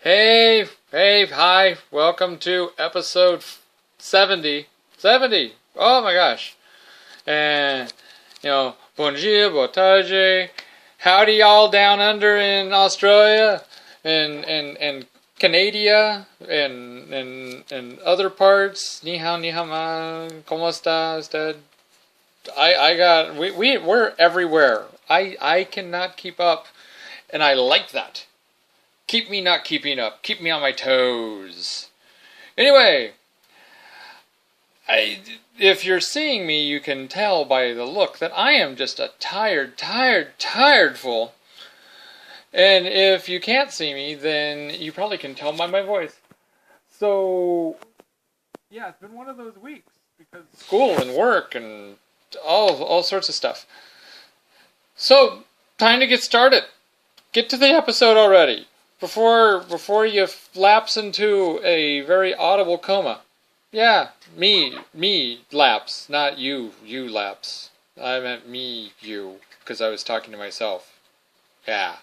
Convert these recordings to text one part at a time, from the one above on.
Hi, welcome to episode 70. 70! Oh my gosh. And, bonjour, boa tarde. Howdy y'all down under in Australia and Canada and other parts. Ni hao, ma, como está usted? We're everywhere. I cannot keep up, and I like that. Keep me not keeping up. Keep me on my toes. Anyway, if you're seeing me, you can tell by the look that I am just a tired fool. And if you can't see me, then you probably can tell by my voice. So, yeah, it's been one of those weeks because school and work and all sorts of stuff. So, time to get started. Get to the episode already. Before you lapse into a very audible coma. Yeah, me lapse, not you lapse. I meant you, because I was talking to myself. Yeah.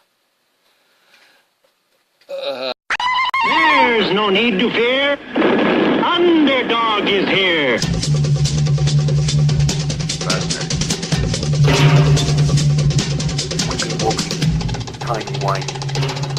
There's no need to fear. Underdog is here. Walking, tiny whiny stuff.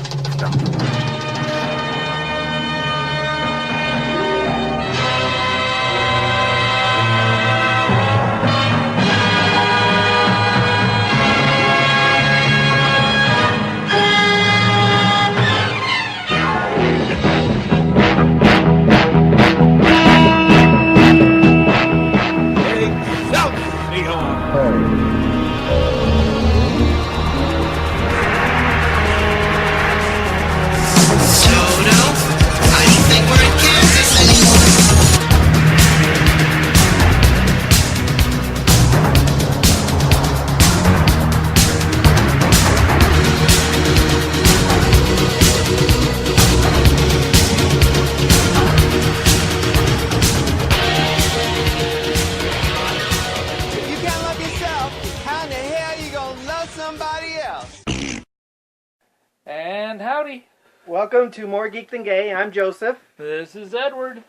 And howdy. Welcome to More Geek Than Gay. I'm Joseph. This is Edward.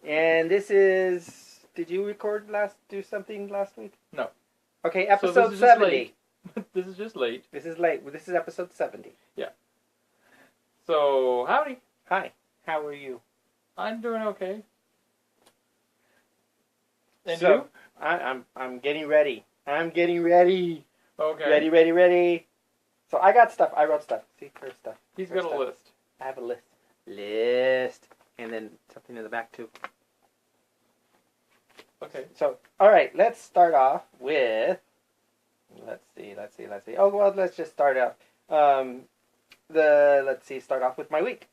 And this is... Did you do something last week? No. Okay, episode 70. This is just late. This is late. This is episode 70. Yeah. So, howdy. Hi. How are you? I'm doing okay. And so, you? I'm getting ready. I'm getting ready. Okay. Ready. So I got stuff. I wrote stuff. See, here's stuff. He's got a list. I have a list. And then something in the back, too. Okay. So, all right. Let's start off with... Let's see. Oh, well, let's just start off. Start off with my week.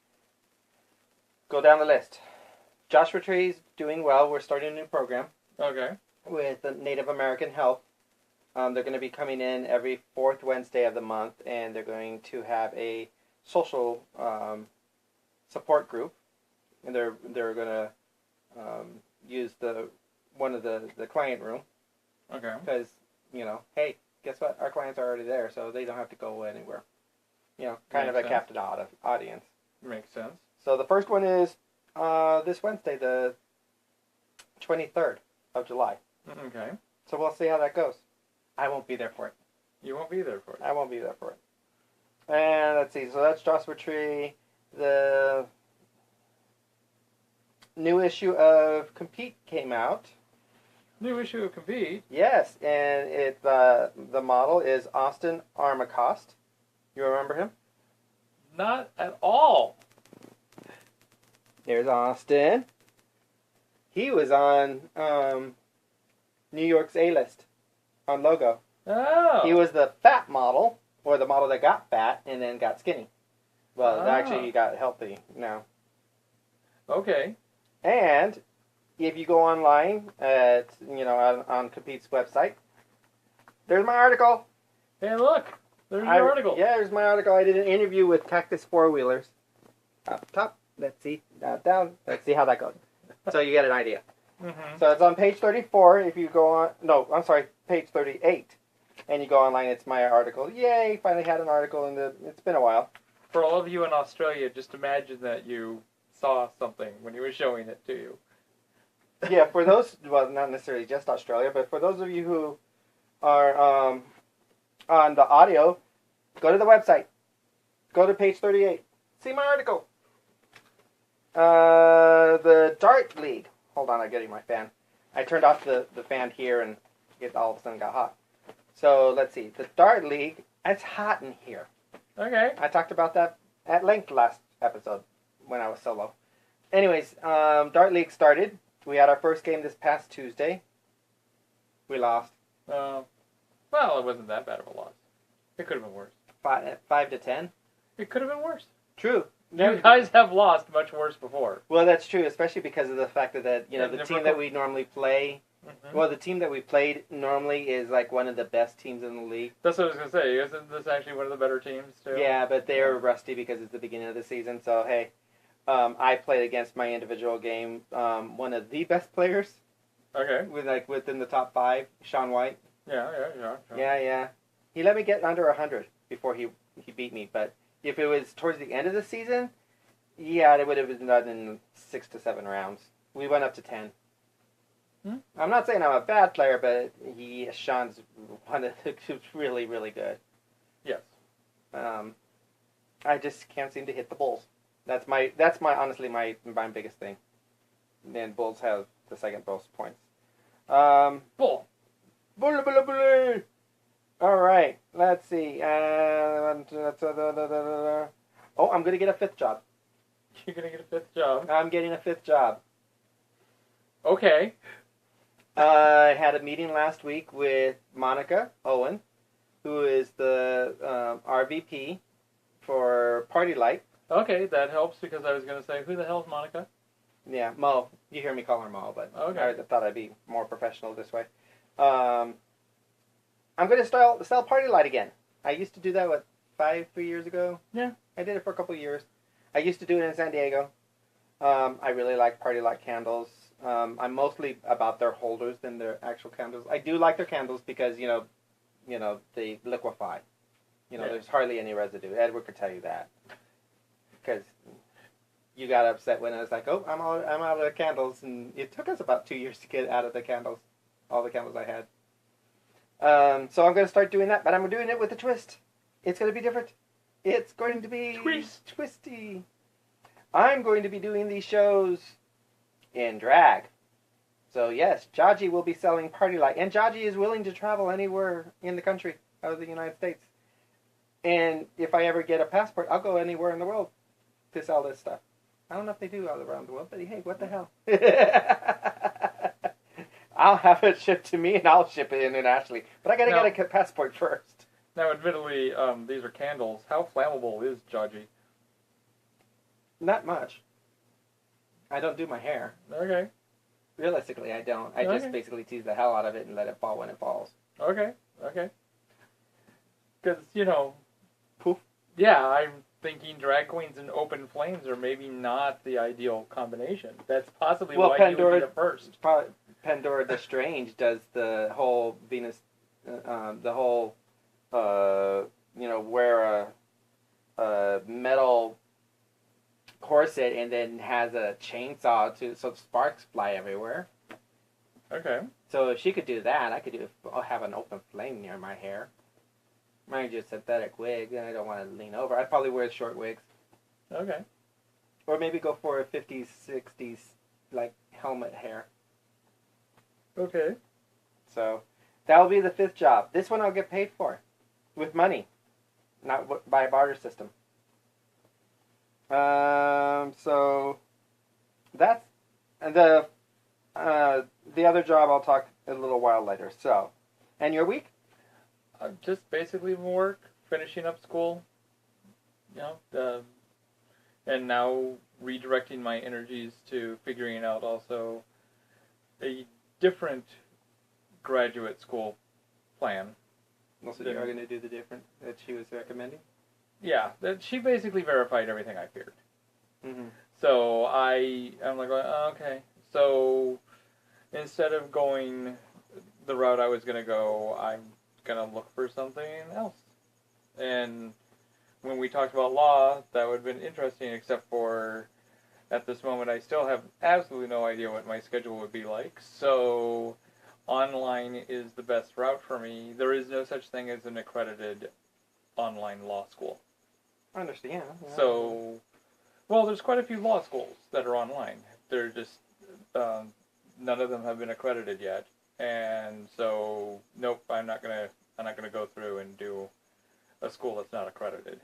Go down the list. Joshua Tree's doing well. We're starting a new program. Okay. With the Native American Health. They're going to be coming in every fourth Wednesday of the month, and they're going to have a social support group, and they're going to use one of the client room. Okay. Because hey, guess what? Our clients are already there, so they don't have to go anywhere. Kind of a captive audience. Makes sense. So the first one is this Wednesday, the 23rd of July. Okay. So we'll see how that goes. I won't be there for it. You won't be there for it. I won't be there for it. And let's see. So that's Joshua Tree. The new issue of Compete came out. New issue of Compete? Yes, and the model is Austin Armacost. You remember him? Not at all. There's Austin. He was on New York's A-list. On Logo. Oh. He was the fat model, or the model that got fat and then got skinny. Well, actually, he got healthy now. Okay. And if you go online at on Compete's website, there's my article. Hey, look, there's your article. Yeah, there's my article. I did an interview with Cactus Four Wheelers. Up top, let's see. Down. Let's see how that goes. So you get an idea. Mm-hmm. So it's on page 34. If you go on, no, I'm sorry, page 38, and you go online, it's my article. Yay! Finally had an article, and it's been a while. For all of you in Australia, just imagine that you saw something when he was showing it to you. Yeah, for those, well, not necessarily just Australia, but for those of you who are on the audio, go to the website. Go to page 38. See my article. The Dart League. Hold on, I'm getting my fan. I turned off the fan here and it all of a sudden got hot. So, let's see. The Dart League, it's hot in here. Okay. I talked about that at length last episode when I was solo. Anyways, Dart League started. We had our first game this past Tuesday. We lost. Well, it wasn't that bad of a loss. It could have been worse. 5-10. It could have been worse. True. You guys have lost much worse before. Well, that's true, especially because of the fact that Yeah, the team that we normally play. Mm-hmm. Well, the team that we played normally is like one of the best teams in the league. That's what I was going to say. Isn't this actually one of the better teams, too? Yeah, but they're rusty because it's the beginning of the season. So, hey, I played against my individual game one of the best players. Okay. Within the top 5, Sean White. Yeah. Yeah. He let me get under 100 before he beat me. But if it was towards the end of the season, yeah, it would have been done in 6 to 7 rounds. We went up to 10. I'm not saying I'm a bad player, but Sean's really, really good. Yes. I just can't seem to hit the bulls. That's my honestly my biggest thing. And bulls have the second most points. Bull. Bull. All right, let's see. Oh, I'm gonna get a 5th job. You're gonna get a 5th job. I'm getting a 5th job. Okay. I had a meeting last week with Monica Owen, who is the RVP for Party Light. Okay, that helps because I was going to say, who the hell's Monica? Yeah, Mo. You hear me call her Mo, but okay. I thought I'd be more professional this way. I'm going to sell Party Light again. I used to do that, 3 years ago? Yeah. I did it for a couple of years. I used to do it in San Diego. I really like Party Light candles. I'm mostly about their holders than their actual candles. I do like their candles because, they liquefy. There's hardly any residue. Edward could tell you that. Because you got upset when I was like, oh, I'm out of candles. And it took us about 2 years to get out of the candles. All the candles I had. So I'm going to start doing that. But I'm doing it with a twist. It's going to be different. It's going to be twisty. I'm going to be doing these shows in drag. So yes, Jaji will be selling Party Light. And Jaji is willing to travel anywhere in the country, out of the United States. And if I ever get a passport, I'll go anywhere in the world to sell this stuff. I don't know if they do all around the world, but hey, what the hell? I'll have it shipped to me and I'll ship it internationally. But I gotta get a passport first. Now, admittedly, these are candles. How flammable is Jaji? Not much. I don't do my hair. Okay. Realistically, I don't. I just basically tease the hell out of it and let it fall when it falls. Okay. Because, Poof. Yeah, I'm thinking drag queens and open flames are maybe not the ideal combination. That's possibly why you would be the first. Pandora the Strange does the whole Venus, wear a metal corset and then has a chainsaw so sparks fly everywhere. Okay. So if she could do that, I could have an open flame near my hair. Mine just synthetic wig, and I don't want to lean over. I'd probably wear short wigs. Okay. Or maybe go for a 50s, 60s, helmet hair. Okay. So, that'll be the 5th job. This one I'll get paid for. With money. Not by a barter system. So, that's... And the other job I'll talk a little while later. So, and your week? Just basically work, finishing up school, and now redirecting my energies to figuring out also a different graduate school plan. Also, you are going to do the different that she was recommending? Yeah, she basically verified everything I feared. Mm-hmm. So I'm like, okay. So instead of going the route I was going to go, I'm going to look for something else. And when we talked about law, that would have been interesting, except for at this moment I still have absolutely no idea what my schedule would be like. So online is the best route for me. There is no such thing as an accredited online law school. I understand. Yeah. So, well, there's quite a few law schools that are online. They're just, none of them have been accredited yet. And so, nope, I'm not gonna go through and do a school that's not accredited.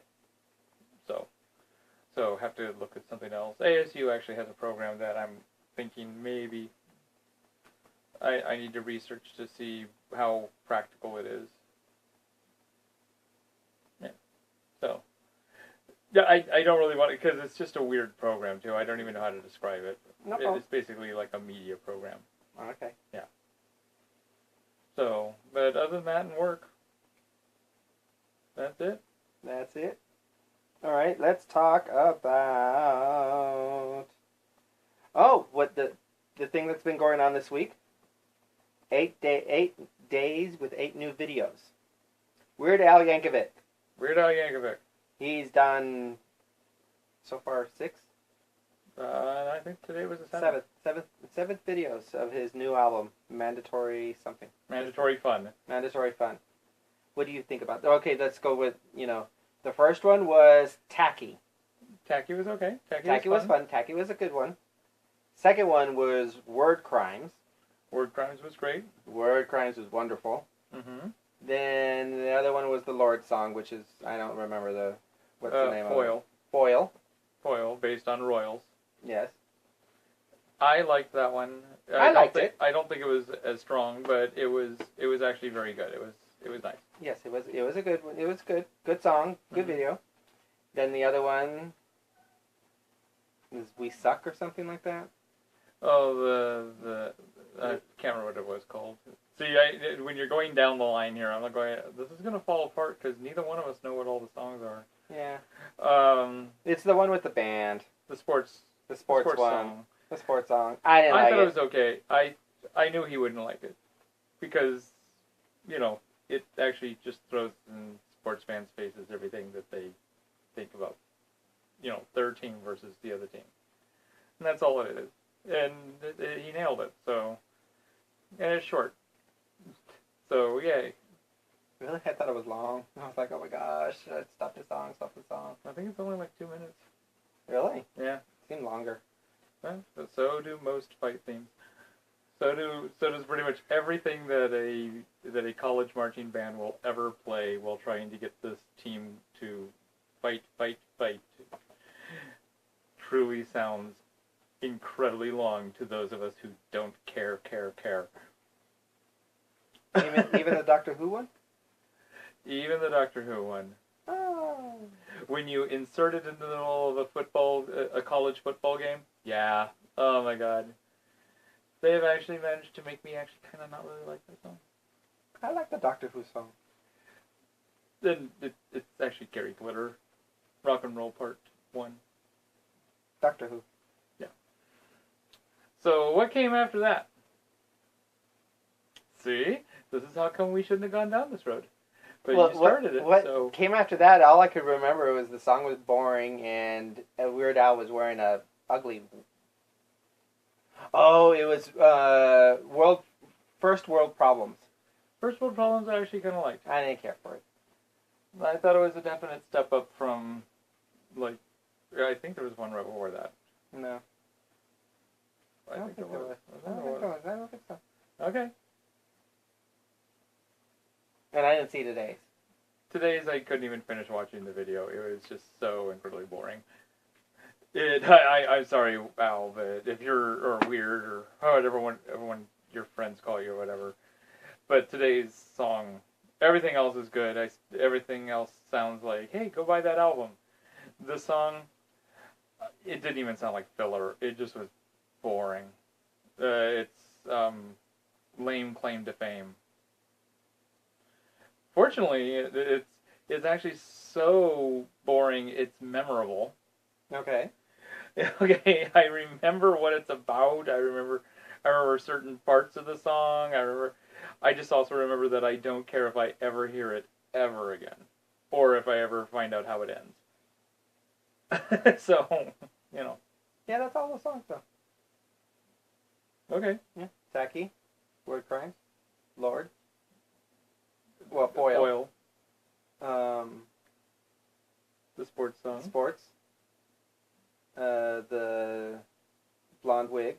So have to look at something else. ASU actually has a program that I'm thinking maybe I need to research to see how practical it is. Yeah. So, yeah, I don't really want it because it's just a weird program too. I don't even know how to describe it. No. It's basically like a media program. Okay. Yeah. So, but other than that and work, that's it. That's it. All right, let's talk about what the thing that's been going on this week. 8 days with 8 new videos. Weird Al Yankovic. Weird Al Yankovic. He's done so far 6. I think today was the seventh videos of his new album, Mandatory something. Mandatory Fun. Mandatory Fun. What do you think about that? Okay, let's go with, the first one was Tacky. Tacky was okay. Tacky was fun. Tacky was a good one. Second one was Word Crimes. Word Crimes was great. Word Crimes was wonderful. Mm-hmm. Then the other one was the Lord song, which is, I don't remember what's the name Foil. of it? Foil. Foil, based on Royals. Yes. I liked that one. I liked it. I don't think it was as strong, but it was actually very good. It was nice. Yes, it was a good one. It was good. Good song. Good video. Then the other one is We Suck or something like that. Oh, I can't remember what it was called. See, when you're going down the line here, I'm not going, this is going to fall apart because neither one of us know what all the songs are. Yeah. It's the one with the band. The sports one. song. The sports song. I didn't like it. I thought it was okay. I knew he wouldn't like it because, it actually just throws in sports fans' faces everything that they think about, their team versus the other team. And that's all it is. And he nailed it, so. And it's short. So, yay. Really? I thought it was long. I was like, oh my gosh, stop the song. I think it's only like 2 minutes. Really? Yeah. Seemed longer. Well, so do most fight themes. So does pretty much everything that a college marching band will ever play while trying to get this team to fight. Truly sounds incredibly long to those of us who don't care. Even the Doctor Who one? Even the Doctor Who one. Oh. When you insert it into the middle of a college football game, yeah. Oh my god. They have actually managed to make me actually kind of not really like that song. I like the Doctor Who song. Then it's actually Gary Glitter, Rock and Roll Part 1. Doctor Who. Yeah. So what came after that? See? This is how come we shouldn't have gone down this road. But you started it, what came after that, all I could remember was the song was boring and Weird Al was wearing a ugly... Oh, it was First World Problems. First World Problems I actually kind of liked. I didn't care for it. I thought it was a definite step up from, I think there was one right before that. No. I don't think there was. I don't think so. Okay. And I didn't see today's. Today's I couldn't even finish watching the video. It was just so incredibly boring. I'm sorry, Al, but if you're weird or however everyone your friends call you or whatever, but today's song, everything else is good. Everything else sounds like, hey, go buy that album. The song, it didn't even sound like filler. It just was boring. It's lame claim to fame. Fortunately, it's actually so boring. It's memorable. Okay. Okay, I remember what it's about. I remember certain parts of the song. I just also remember that I don't care if I ever hear it ever again. or if I ever find out how it ends. So, you know. Yeah, that's all the songs though. Okay. Yeah. Saki, Word Crimes, Lord. Well, Foil. The sports song. Sports. The Blonde Wig.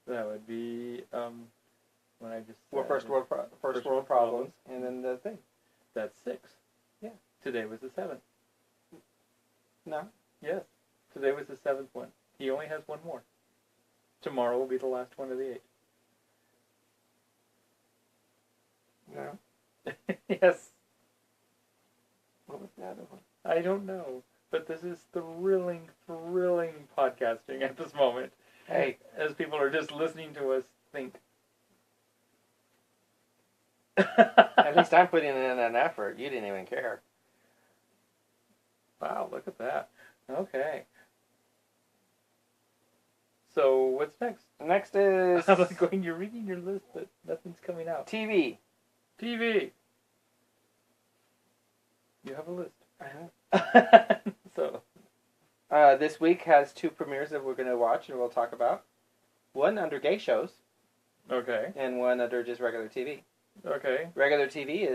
That would be when I just Well, First World Problems, and then the thing. That's 6. Yeah. Today was the 7th. No. Yes. Today was the 7th one. He only has one more. Tomorrow will be the last one of the 8. No. Yes. What was the other one? I don't know. But this is thrilling podcasting at this moment. Hey. As people are just listening to us think. At least I'm putting in an effort. You didn't even care. Wow, look at that. Okay. So, what's next? Next is... I'm like going, you're reading your list, but nothing's coming out. TV. TV. You have a list. So. This week has 2 premieres that we're going to watch and we'll talk about. One under gay shows. Okay. And one under just regular TV. Okay. Regular TV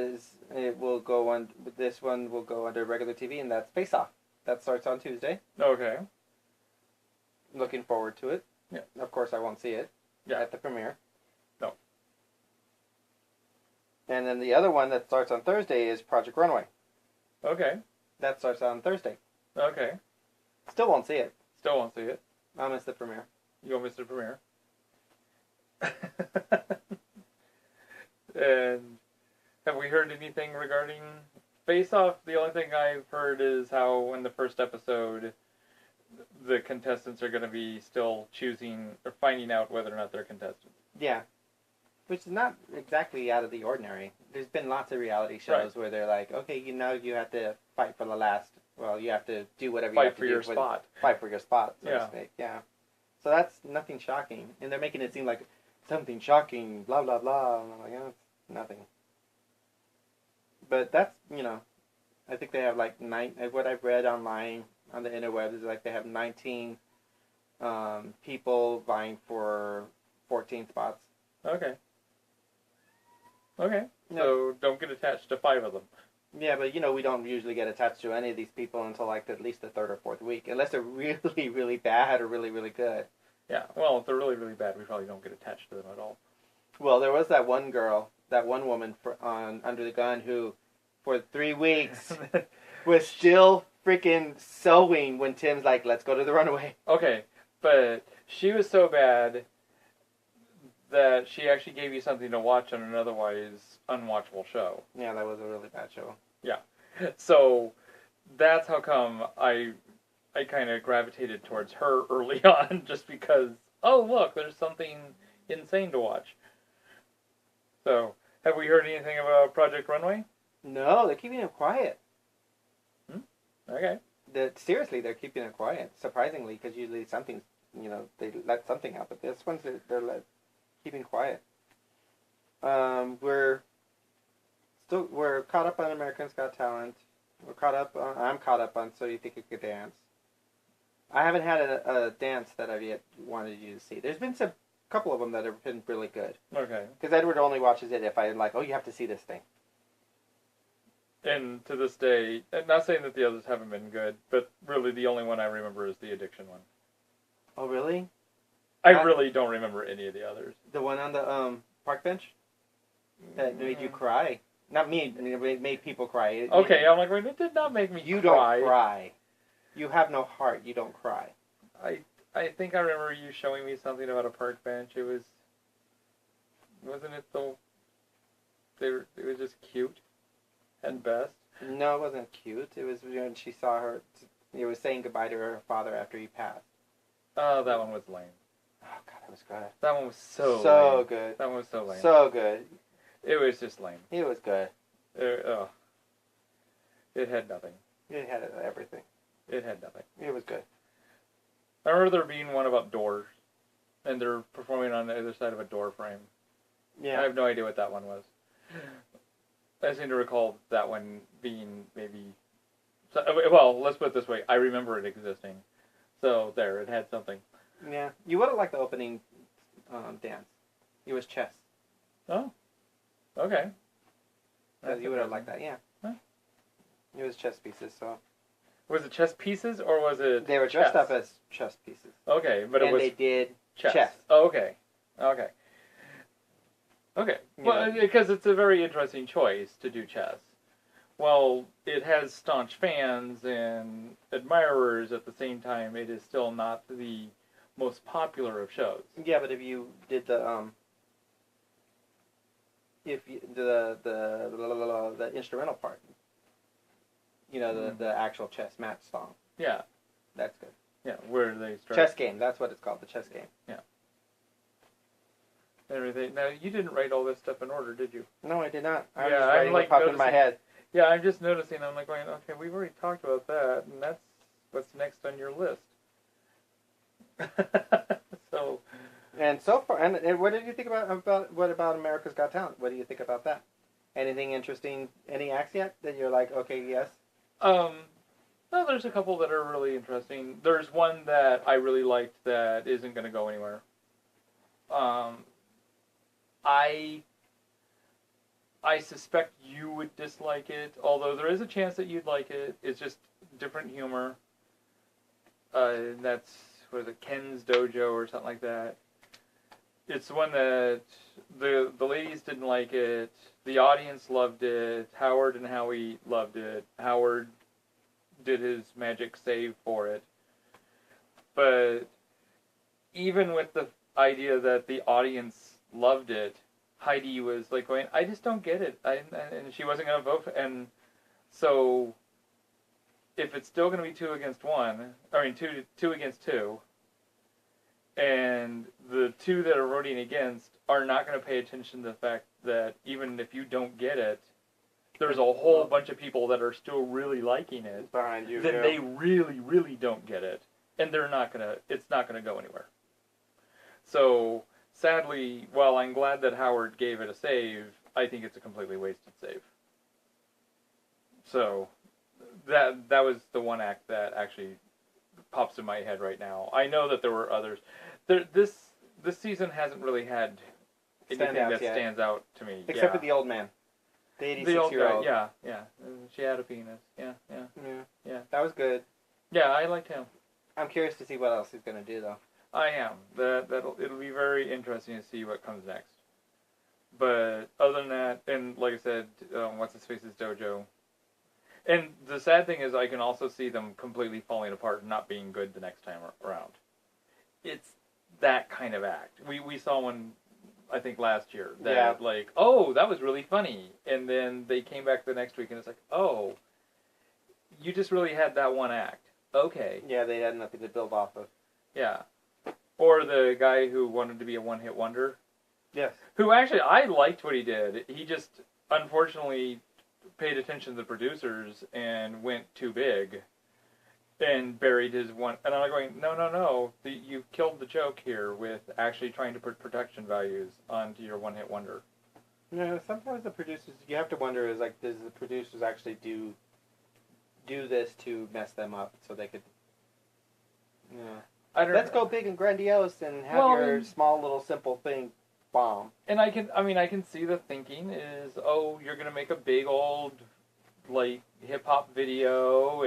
this one will go under regular TV, and that's Face Off. That starts on Tuesday. Okay. Looking forward to it. Yeah. Of course, I won't see it at the premiere. No. And then the other one that starts on Thursday is Project Runway. Okay. That starts on Thursday. Okay. Still won't see it. Still won't see it. I'll miss the premiere. You won't miss the premiere. And have we heard anything regarding Face Off? The only thing I've heard is how in the first episode the contestants are going to be still choosing or finding out whether or not they're contestants. Yeah. Which is not exactly out of the ordinary. There's been lots of reality shows where they're like, okay, you have to fight for the last, you have to do whatever you have to do. Fight for your spot. Fight for your spot, so to speak. Yeah. So that's nothing shocking. And they're making it seem like something shocking, blah, blah, blah. And I'm like, it's nothing. But that's, I think they have like what I've read online on the interwebs is like they have 19 people vying for 14 spots. Okay. Okay. No. So don't get attached to 5 of them. Yeah, but we don't usually get attached to any of these people until like at least the 3rd or 4th week, unless they're really, really bad or really, really good. Yeah, well, if they're really, really bad, we probably don't get attached to them at all. Well, there was that one girl, that one woman on Under the Gun who, for 3 weeks, was still freaking sewing when Tim's like, let's go to the runway. Okay, but she was so bad that she actually gave you something to watch on an otherwise unwatchable show. Yeah, that was a really bad show. Yeah. So that's how come I kind of gravitated towards her early on, just because, oh, look, there's something insane to watch. So, have we heard anything about Project Runway? No, they're keeping it quiet. Okay. Seriously, they're keeping it quiet, surprisingly, because usually something's, they let something out, but this one's, they're keeping quiet. We're caught up on American's Got Talent. I'm caught up on So You Think You Could Dance. I haven't had a dance that I've yet wanted you to see. There's been a couple of them that have been really good. Okay. Because Edward only watches it if I'm like, oh, you have to see this thing. And to this day, I'm not saying that the others haven't been good, but really the only one I remember is the addiction one. Oh, really? I really don't remember any of the others. The one on the park bench? That made you cry? Not me, it made people cry. Okay, I'm like, wait, it did not make me cry. You don't cry. You have no heart, you don't cry. I think I remember you showing me something about a park bench. It wasn't it though? It was just cute at best. No, it wasn't cute. It was when she saw her. It was saying goodbye to her father after he passed. Oh, that one was lame. Oh God, it was good. That one was so lame. Good. That one was so lame. So good. It was just lame. It was good. It had nothing. It had everything. It had nothing. It was good. I remember there being one about doors, and they're performing on the other side of a door frame. Yeah. I have no idea what that one was. I seem to recall that one being maybe. So, well, let's put it this way. I remember it existing. So there, it had something. Yeah, you would have liked the opening dance. It was chess. Oh, okay. You would have liked that, yeah. Huh? It was chess pieces, so. Was it chess pieces or was it? They were dressed up as chess pieces. Okay, but it was. And they did chess. chess. Oh, okay. Okay. Okay. Well, because it's a very interesting choice to do chess. Well, it has staunch fans and admirers at the same time. It is still not the most popular of shows. Yeah, but if you did the the instrumental part, the actual chess match song. Yeah. That's good. Yeah, where they start. Chess game. That's what it's called. The chess game. Yeah. Everything. Now, you didn't write all this stuff in order, did you? No, I did not. I was Yeah, just I'm writing what popped in my head. Yeah, I'm just noticing. I'm like going, okay, we've already talked about that, and that's what's next on your list. So. And so far, and what did you think about America's Got Talent? What do you think about that? Anything interesting? Any acts yet that you're like, okay, yes? No, there's a couple that are really interesting. There's one that I really liked that isn't going to go anywhere. I suspect you would dislike it, although there is a chance that you'd like it. It's just different humor. That's, what is it, Ken's Dojo or something like that. It's one that the ladies didn't like it. The audience loved it. Howard and Howie loved it. Howard did his magic save for it. But even with the idea that the audience loved it, Heidi was like going, I just don't get it. And she wasn't going to vote for it. And so if it's still going to be 2 against 2, and the 2 that are voting against are not going to pay attention to the fact that even if you don't get it, there's a whole bunch of people that are still really liking it behind you, then they really, really don't get it, and it's not gonna go anywhere. So sadly, while I'm glad that Howard gave it a save, I think it's a completely wasted save. So that was the one act that actually pops in my head right now. I know that there were others. This season hasn't really had anything that stands out to me. Except for the old man. The 86-year-old. Yeah. She had a penis. Yeah. That was good. Yeah, I liked him. I'm curious to see what else he's going to do, though. I am. It'll be very interesting to see what comes next. But other than that, and like I said, What's-His-Face's Dojo. And the sad thing is I can also see them completely falling apart and not being good the next time around. It's that kind of act. We saw one, I think, last year. That, like, oh, that was really funny. And then they came back the next week and it's like, oh, you just really had that one act. Okay. Yeah, they had nothing to build off of. Yeah. Or the guy who wanted to be a one-hit wonder. Yes. Who actually, I liked what he did. He just, unfortunately, paid attention to the producers and went too big and buried his one. And I'm going, no. You killed the joke here with actually trying to put production values onto your one-hit wonder. No, sometimes the producers, you have to wonder, is like, does the producers actually do this to mess them up so they could, let's go big and grandiose and have your small little simple thing bomb. And I can see the thinking is, oh, you're going to make a big old, like, hip-hop video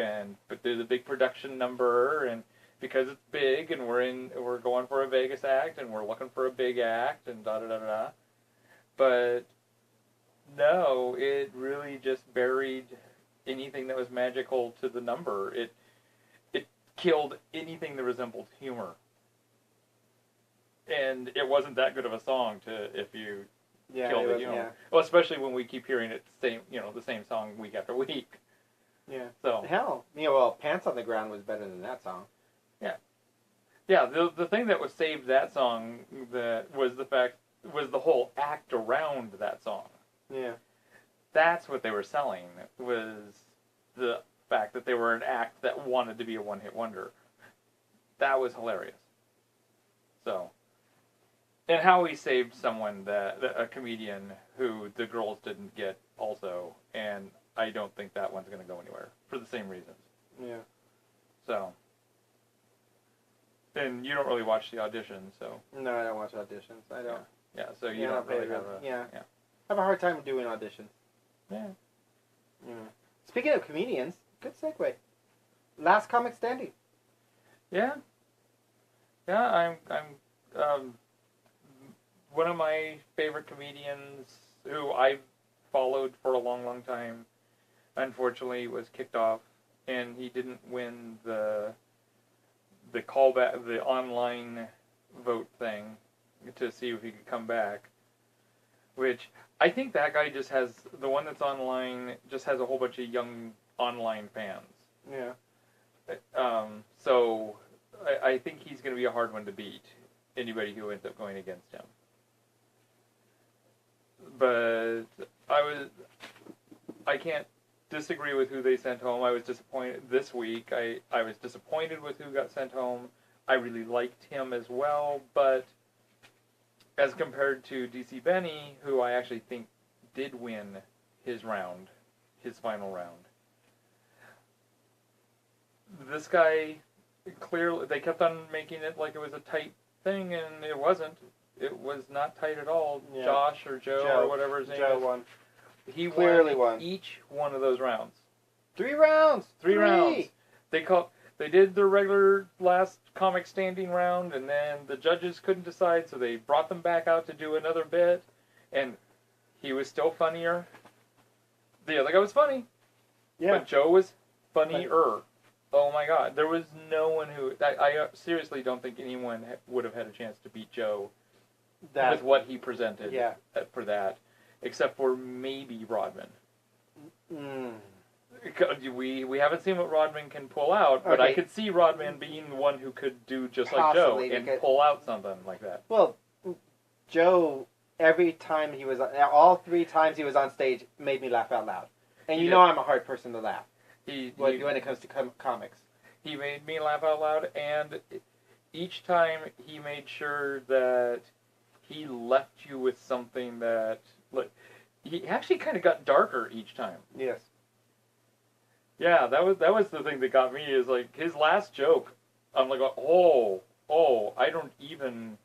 but do the big production number, and because it's big and we're going for a Vegas act and we're looking for a big act and da-da-da-da. But no, it really just buried anything that was magical to the number. It killed anything that resembled humor. And it wasn't that good of a song if you kill the humor. Yeah. Well, especially when we keep hearing it the same song week after week. Yeah. So hell, Pants on the Ground was better than that song. Yeah. Yeah. The thing that saved that song was the whole act around that song. Yeah. That's what they were selling, was the fact that they were an act that wanted to be a one-hit wonder. That was hilarious. So, And Howie saved someone a comedian who the girls didn't get also, and I don't think that one's going to go anywhere for the same reasons. Yeah. So. And you don't really watch the auditions, so. No, I don't watch auditions. I don't. Yeah, so you don't really have a... Yeah. I have a hard time doing auditions. Yeah. Speaking of comedians, good segue. Last comic standing. Yeah. Yeah, I'm one of my favorite comedians who I've followed for a long, long time, unfortunately was kicked off, and he didn't win the callback, the online vote thing to see if he could come back, which I think that guy just has, the one that's online, just has a whole bunch of young online fans. Yeah. So I think he's going to be a hard one to beat, anybody who ends up going against him. But I can't disagree with who they sent home. I was disappointed this week. I was disappointed with who got sent home. I really liked him as well, but as compared to DC Benny, who I actually think did win his final round. This guy, clearly, they kept on making it like it was a tight thing, and it wasn't. It was not tight at all. Yeah. Josh or Joe or whatever his name is. Won. He clearly won each one of those rounds. 3 rounds. Three rounds. They did their regular last comic standing round, and then the judges couldn't decide, so they brought them back out to do another bit, and he was still funnier. The other guy was funny. Yeah. But Joe was funnier. Oh my God. There was no one who... I seriously don't think anyone would have had a chance to beat Joe with what he presented for that, except for maybe Rodman. We haven't seen what Rodman can pull out, but I could see Rodman being the one who could do just like Joe and pull out something like that. Well, Joe, every time he was... All 3 times he was on stage made me laugh out loud. And you know I'm a hard person to laugh. When it comes to comics. He made me laugh out loud, and each time he made sure that he left you with something that... he actually kind of got darker each time. Yes. Yeah, that was the thing that got me, is like, his last joke, I'm like, I don't even...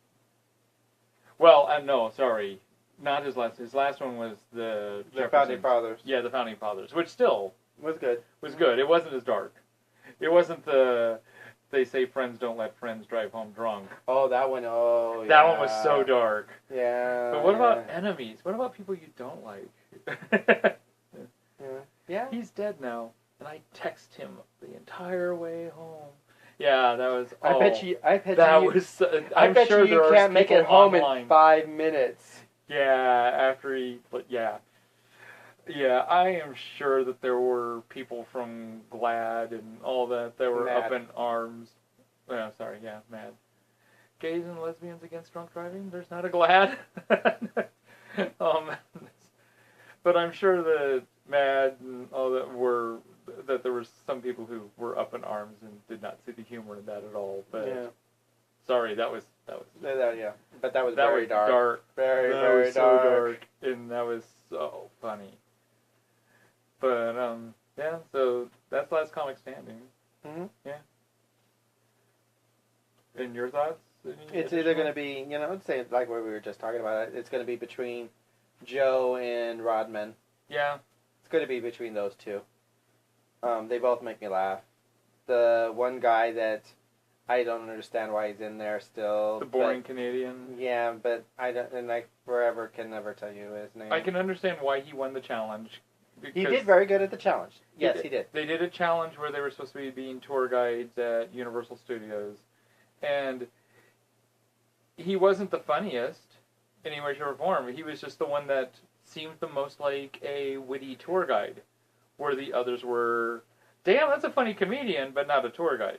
Well, no, sorry. Not his last. His last one was the Founding Fathers. Yeah, the Founding Fathers, which still... Was good. Was good. It wasn't as dark. It wasn't they say friends don't let friends drive home drunk. Oh, that one. Oh, yeah. That one was so dark. Yeah. But what about enemies? What about people you don't like? Yeah. He's dead now, and I text him the entire way home. Yeah, that was... I bet you can't make it home in 5 minutes. Yeah, after he... Yeah, I am sure that there were people from GLAAD and all that were up in arms. Mad. Gays and lesbians against drunk driving? There's not a GLAAD? But I'm sure that Mad and all that there were some people who were up in arms and did not see the humor in that at all. But sorry, that was But that was very dark. Very, very dark. So dark. And that was so funny. But, so that's Last Comic Standing. Mm-hmm. Yeah. And your thoughts? It's either going to be, I'd say like what we were just talking about, it's going to be between Joe and Rodman. Yeah. It's going to be between those two. They both make me laugh. The one guy that I don't understand why he's in there still. The boring Canadian. Yeah, but I forever can never tell you his name. I can understand why he won the challenge. He did very good at the challenge. Yes, he did. They did a challenge where they were supposed to be being tour guides at Universal Studios. And he wasn't the funniest in any way, shape, or form. He was just the one that seemed the most like a witty tour guide. Where the others were, damn, that's a funny comedian, but not a tour guide.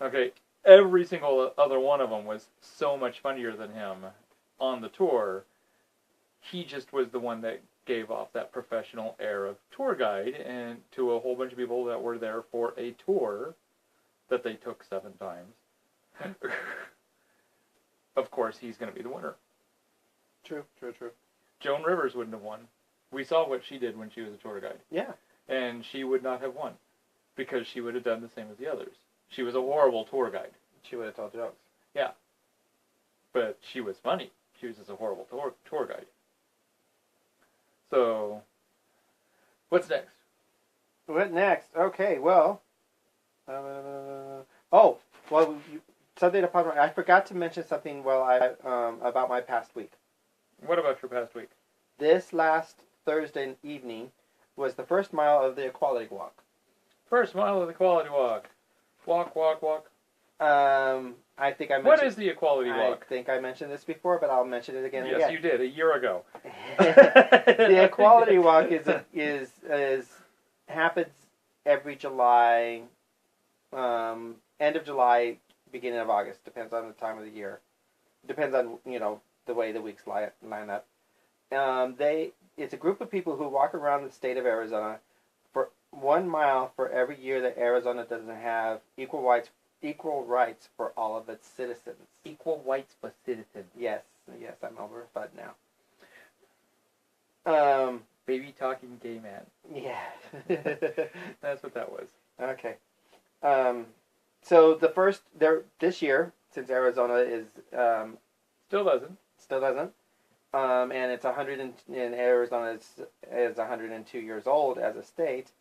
Okay, every single other one of them was so much funnier than him on the tour. He just was the one that gave off that professional air of tour guide and to a whole bunch of people that were there for a tour that they took 7 times. of course, he's going to be the winner. True. Joan Rivers wouldn't have won. We saw what she did when she was a tour guide. Yeah. And she would not have won because she would have done the same as the others. She was a horrible tour guide. She would have told jokes. Yeah. But she was funny. She was just a horrible tour guide. So, what's next? What next? Okay, well. Something upon I forgot to mention something about my past week. What about your past week? This last Thursday evening was the first mile of the Equality Walk. First mile of the Equality Walk. Walk, walk, walk. I think I mentioned... What is the Equality Walk? I think I mentioned this before, but I'll mention it again. Yes, you did, a year ago. The Equality Walk is happens every July, end of July, beginning of August. Depends on the time of the year. Depends on, the way the weeks line up. It's a group of people who walk around the state of Arizona for 1 mile for every year that Arizona doesn't have equal rights for all of its citizens. Equal rights for citizens. Yes, I'm over FUD now. Baby talking gay man. Yeah. That's what that was. Okay. So this year, since Arizona is Still doesn't. And it's 100 and Arizona is 102 years old as a state.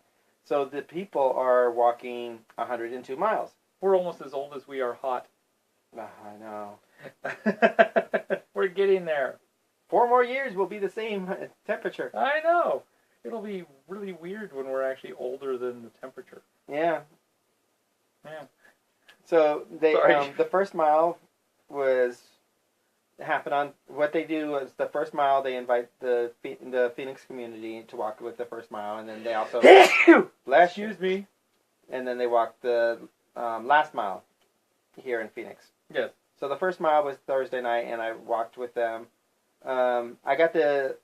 So the people are walking 102 miles. We're almost as old as we are hot. I know. We're getting there. 4 more years will be the same temperature. I know. It'll be really weird when we're actually older than the temperature. Yeah. Yeah. So Sorry. The first mile happened on what they do is the first mile they invite the Phoenix community to walk with the first mile, and then they also Excuse me. And then they walk the last mile here in Phoenix. Yes. So the first mile was Thursday night, and I walked with them. I got the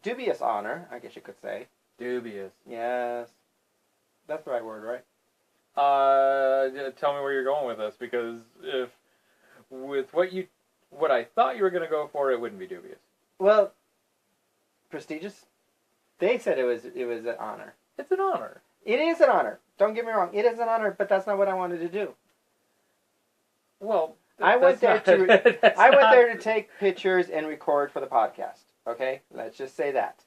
dubious honor, I guess you could say. Dubious. Yes. That's the right word, right? Tell me where you're going with this, because if with what I thought you were going to go for, it wouldn't be dubious. Well, prestigious. They said it was an honor. It's an honor. It is an honor. Don't get me wrong. It is an honor, but that's not what I wanted to do. Well, I went there to take pictures and record for the podcast. Okay, let's just say that.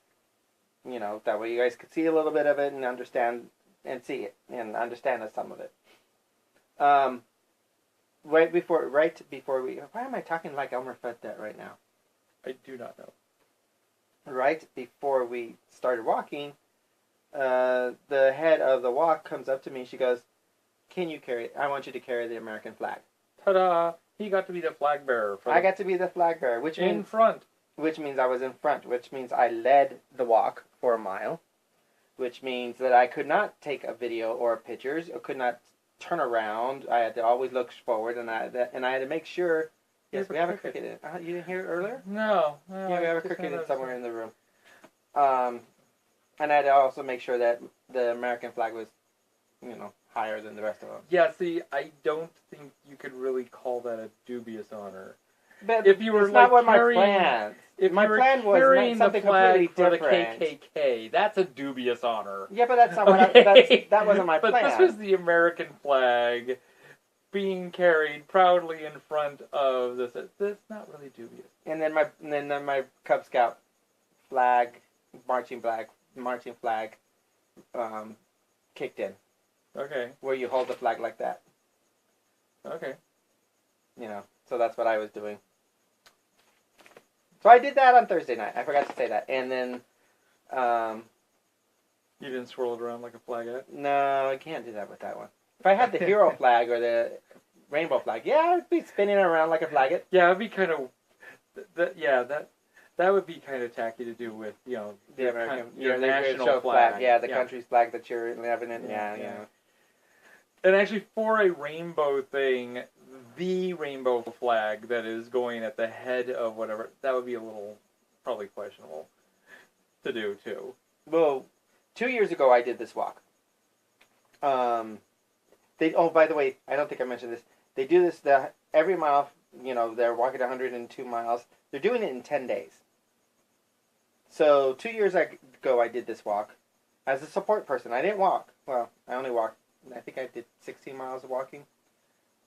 That way you guys could see a little bit of it and understand and see it and understand some of it. Right before we. Why am I talking like Elmer Fudd that right now? I do not know. Right before we started walking, the head of the walk comes up to me. She goes, I want you to carry the American flag. Ta-da! He got to be the flag bearer. I got to be the flag bearer, which means I was in front, which means I led the walk for a mile, which means that I could not take a video or pictures, or could not turn around. I had to always look forward, and I had to make sure. Yes, we have a cricket. You didn't hear it earlier? No. Yeah, we have a cricket somewhere in the room. And I had to also make sure that the American flag was, higher than the rest of them. Yeah, see, I don't think you could really call that a dubious honor. But if you were it's not what my carrying, plan. If my you were plan was carrying something the flag completely for different. the KKK, that's a dubious honor. Yeah, but that's not what that wasn't my plan. But this was the American flag being carried proudly in front of this. That's not really dubious. And then my Cub Scout marching flag, kicked in. Okay. Where you hold the flag like that. Okay. So that's what I was doing. So I did that on Thursday night. I forgot to say that. And then, you didn't swirl it around like a flagette? No, I can't do that with that one. If I had the hero flag or the rainbow flag, yeah, I'd be spinning it around like a flagette. Yeah, it'd be kind of, that would be kind of tacky to do with, the American, your national flag. Yeah, the country's flag that you're living in. Yeah. And actually, for a rainbow thing, the rainbow flag that is going at the head of whatever, that would be a little probably questionable to do too. Well, 2 years ago I did this walk. By the way, I don't think I mentioned this. They do this every mile they're walking 102 miles. They're doing it in 10 days. So 2 years ago, I did this walk as a support person. I didn't walk. Well, I only walked. I think I did 16 miles of walking.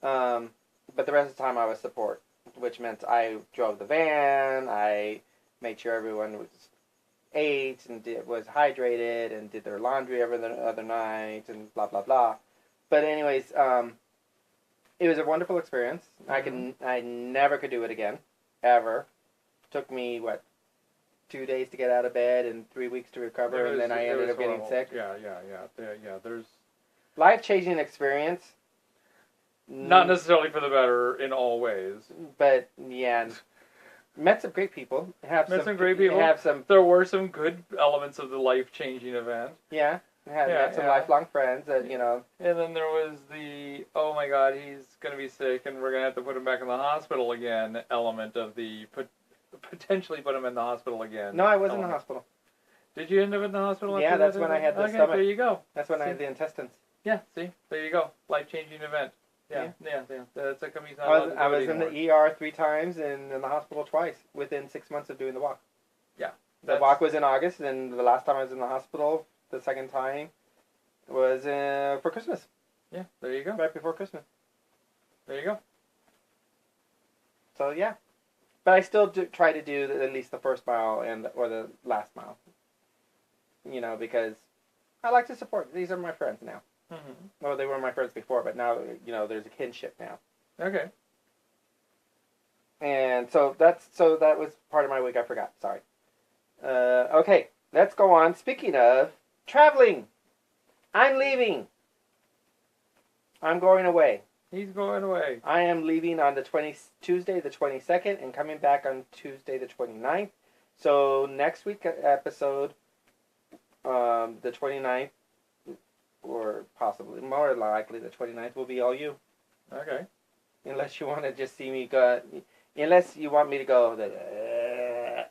But the rest of the time I was support, which meant I drove the van. I made sure everyone ate and was hydrated and did their laundry every other night and blah blah blah. But anyways, it was a wonderful experience. I never could do it again, ever. Took me 2 days to get out of bed and 3 weeks to recover, and then I ended up getting sick. Yeah. There's Life-changing experience. not necessarily for the better in all ways. But yeah, met some great people. Met some great people. There were some good elements of the life-changing event. Yeah, met some lifelong friends that And then there was the, oh my God, he's going to be sick and we're going to have to put him back in the hospital again element of the potentially put him in the hospital again. No, I was in the hospital. Did you end up in the hospital? Yeah, that's when I had the stomach. There you go. That's when I had the intestines. Yeah, see? There you go. Life-changing event. Yeah. That's a company's not I was in the ER 3 times and in the hospital twice within 6 months of doing the walk. Yeah. The walk was in August, and the last time I was in the hospital, the second time, was for Christmas. Yeah, there you go. Right before Christmas. There you go. So, yeah. But I still try to do at least the first mile or the last mile. Because I like to support. These are my friends now. Mm-hmm. Well, they were my friends before, but now, there's a kinship now. Okay. And so that was part of my week. I forgot. Sorry. Okay, let's go on. Speaking of traveling, I'm leaving. I'm going away. He's going away. I am leaving on Tuesday the 22nd and coming back on Tuesday the 29th. So next week episode, the 29th, or possibly more likely the 29th, will be all you. Okay. Unless you want to just see me go, unless you want me to go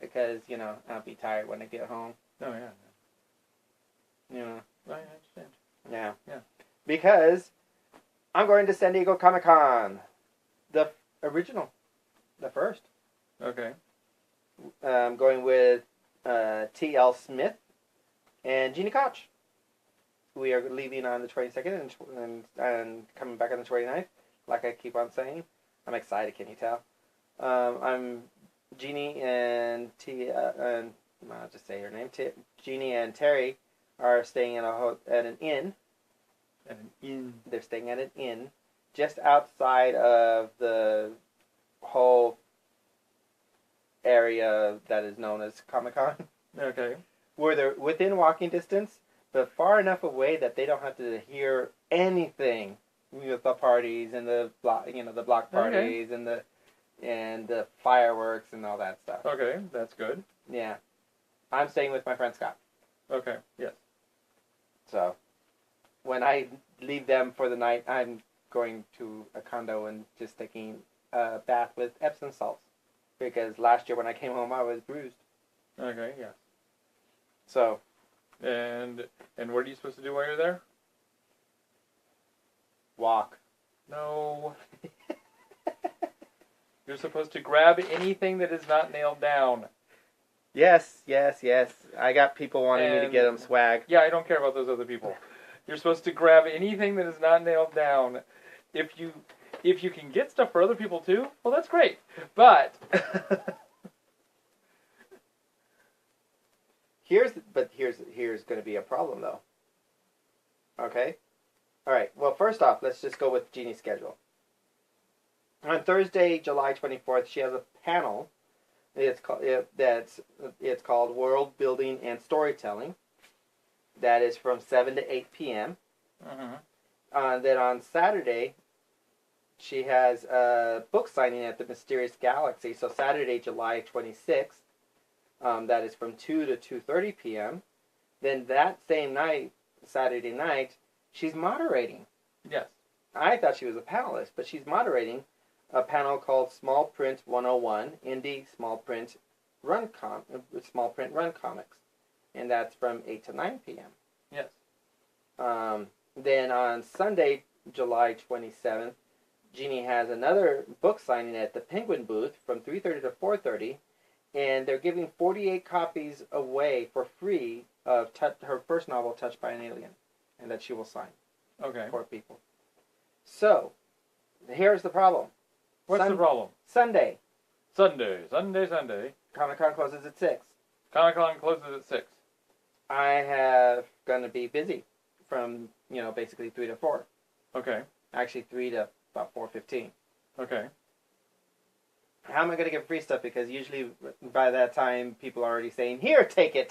because I'll be tired when I get home. Oh yeah. I understand. Yeah. Yeah. Because I'm going to San Diego Comic-Con, the original, the first. Okay. I'm going with T.L. Smith and Jeannie Koch. We are leaving on the 22nd and coming back on the 29th. Like I keep on saying, I'm excited. Can you tell? I'm Jeannie and I'll just say her name. Jeannie and Terry are staying at an inn. At an inn. They're staying at an inn just outside of the whole area that is known as Comic-Con. Okay. Where they're within walking distance, but far enough away that they don't have to hear anything with the parties and the block parties and the fireworks and all that stuff. Okay, that's good. Yeah. I'm staying with my friend Scott. Okay, yes. So, when I leave them for the night, I'm going to a condo and just taking a bath with Epsom salts. Because last year when I came home, I was bruised. Okay, yeah. So. And what are you supposed to do while you're there? Walk. No. You're supposed to grab anything that is not nailed down. Yes. I got people wanting me to get them swag. Yeah, I don't care about those other people. You're supposed to grab anything that is not nailed down. If you can get stuff for other people too, well, that's great. But here's going to be a problem though. Okay. All right. Well, first off, let's just go with Jeannie's schedule. On Thursday, July 24th, she has a panel. It's called World Building and Storytelling. That is from 7 to 8 p.m. Mm-hmm. Then on Saturday, she has a book signing at the Mysterious Galaxy. So Saturday, July 26th, that is from 2 to 2:30 p.m. Then that same night, Saturday night, she's moderating. Yes. I thought she was a panelist, but she's moderating a panel called Small Print 101, Indie Small Print Run Comics. And that's from 8 to 9 p.m. Yes. Then on Sunday, July 27th, Jeannie has another book signing at the Penguin booth from 3:30 to 4:30, and they're giving 48 copies away for free of her first novel, Touched by an Alien, and that she will sign Okay. for people. So, here's the problem. What's the problem? Sunday. Sunday. Comic-Con closes at 6. Comic-Con closes at 6. I have going to be busy from, basically 3 to 4. Okay. Actually, 3 to about 4:15. Okay. How am I going to get free stuff? Because usually by that time, people are already saying, here, take it.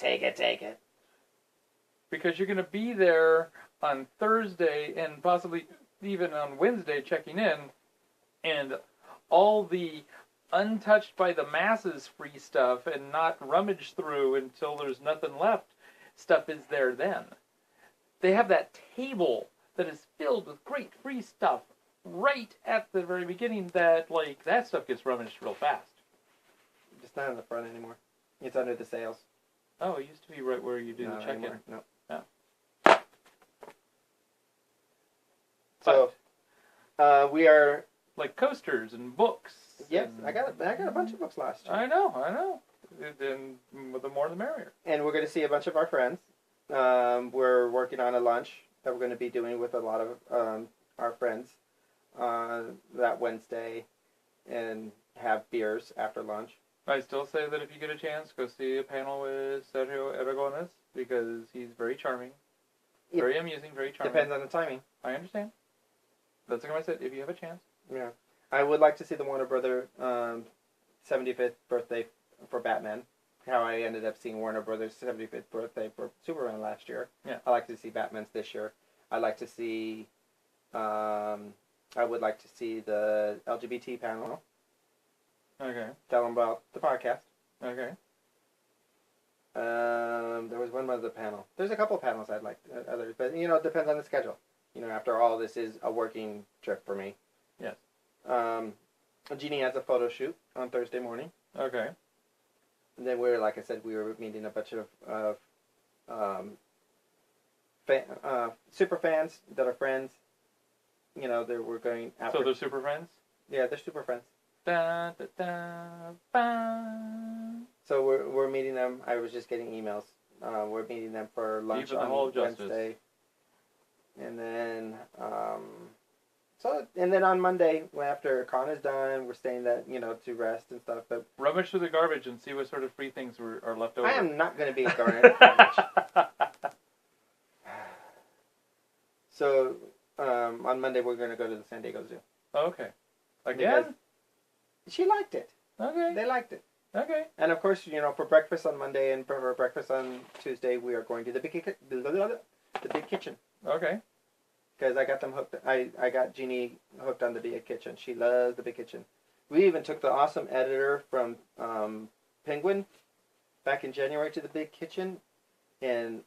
Because you're going to be there on Thursday and possibly even on Wednesday checking in, and all the untouched by the masses free stuff and not rummaged through until there's nothing left stuff is there then. They have that table that is filled with great free stuff right at the very beginning that stuff gets rummaged real fast. It's not in the front anymore. It's under the sales. Oh, it used to be right where you do the check-in. No. Yeah. So, we are... Like coasters and books. Yes, I got a bunch of books last year. I know. And the more the merrier. And we're going to see a bunch of our friends. We're working on a lunch that we're going to be doing with a lot of our friends that Wednesday, and have beers after lunch. I still say that if you get a chance, go see a panel with Sergio Aragones, because he's very charming, very amusing, very charming. Depends on the timing. I understand. That's what I said, if you have a chance. Yeah. I would like to see the Warner Brother 75th birthday for Batman. How I ended up seeing Warner Brothers 75th birthday for Superman last year. Yeah. I like to see Batman's this year. I like to see... I would like to see the LGBT panel. Okay. Tell them about the podcast. Okay. There was one other panel. There's a couple panels I'd like, others, but it depends on the schedule. After all, this is a working trip for me. Yes. Jeannie has a photo shoot on Thursday morning. Okay. And then like I said, we were meeting a bunch of super fans that are friends. We're going after. So they're super friends? Yeah, they're super friends. Da, da, da, ba. So we're meeting them. I was just getting emails. We're meeting them for lunch on Wednesday. And then, and then on Monday, after con is done, we're staying to rest and stuff. But rummage through the garbage and see what sort of free things are left over. I am not going to be a garbage. So, on Monday, we're going to go to the San Diego Zoo. Okay. Again? Because she liked it. Okay. They liked it. Okay. And of course, for breakfast on Monday and for breakfast on Tuesday, we are going to the big kitchen. Okay. Because I got them hooked. I got Jeannie hooked on the big kitchen. She loves the big kitchen. We even took the awesome editor from Penguin back in January to the big kitchen, and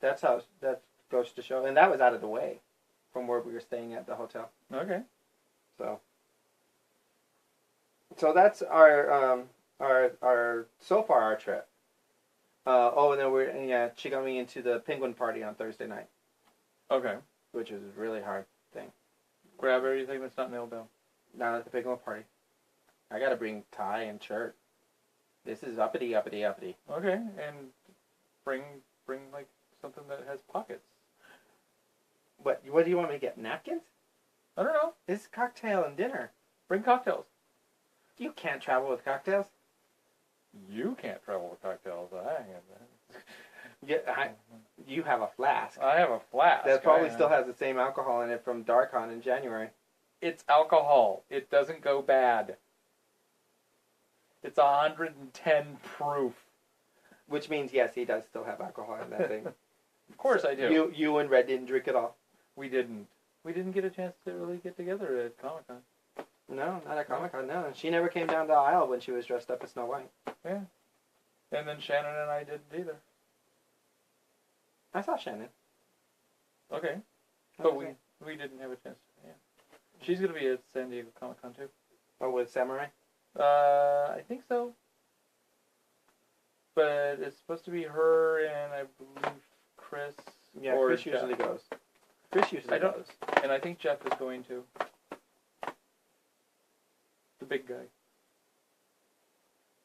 that goes to show. And that was out of the way from where we were staying at the hotel. Okay. So that's our so far our trip. And then she got me into the Penguin party on Thursday night. Okay. Which was a really hard thing. Grab everything that's not nailed down. Not at the Penguin party. I gotta bring tie and shirt. This is uppity. Okay, and bring like something that has pockets. What do you want me to get? Napkins? I don't know. This is cocktail and dinner. Bring cocktails. You can't travel with cocktails. You can't travel with cocktails. I have. Yeah, you have a flask. I have a flask. That probably still has the same alcohol in it from Darkon in January. It's alcohol. It doesn't go bad. It's 110 proof. Which means, yes, he does still have alcohol in that thing. Of course I do. You and Red didn't drink it all. We didn't. We didn't get a chance to really get together at Comic-Con. No, not at Comic-Con, no. She never came down the aisle when she was dressed up as Snow White. Yeah. And then Shannon and I didn't either. I saw Shannon. Okay. But we didn't have a chance. Yeah. She's going to be at San Diego Comic-Con too. Oh, with Samurai? I think so. But it's supposed to be her and I believe Chris. Yeah, or Chris Jeff. usually goes. Chris usually goes. And I think Jeff is going to. big guy.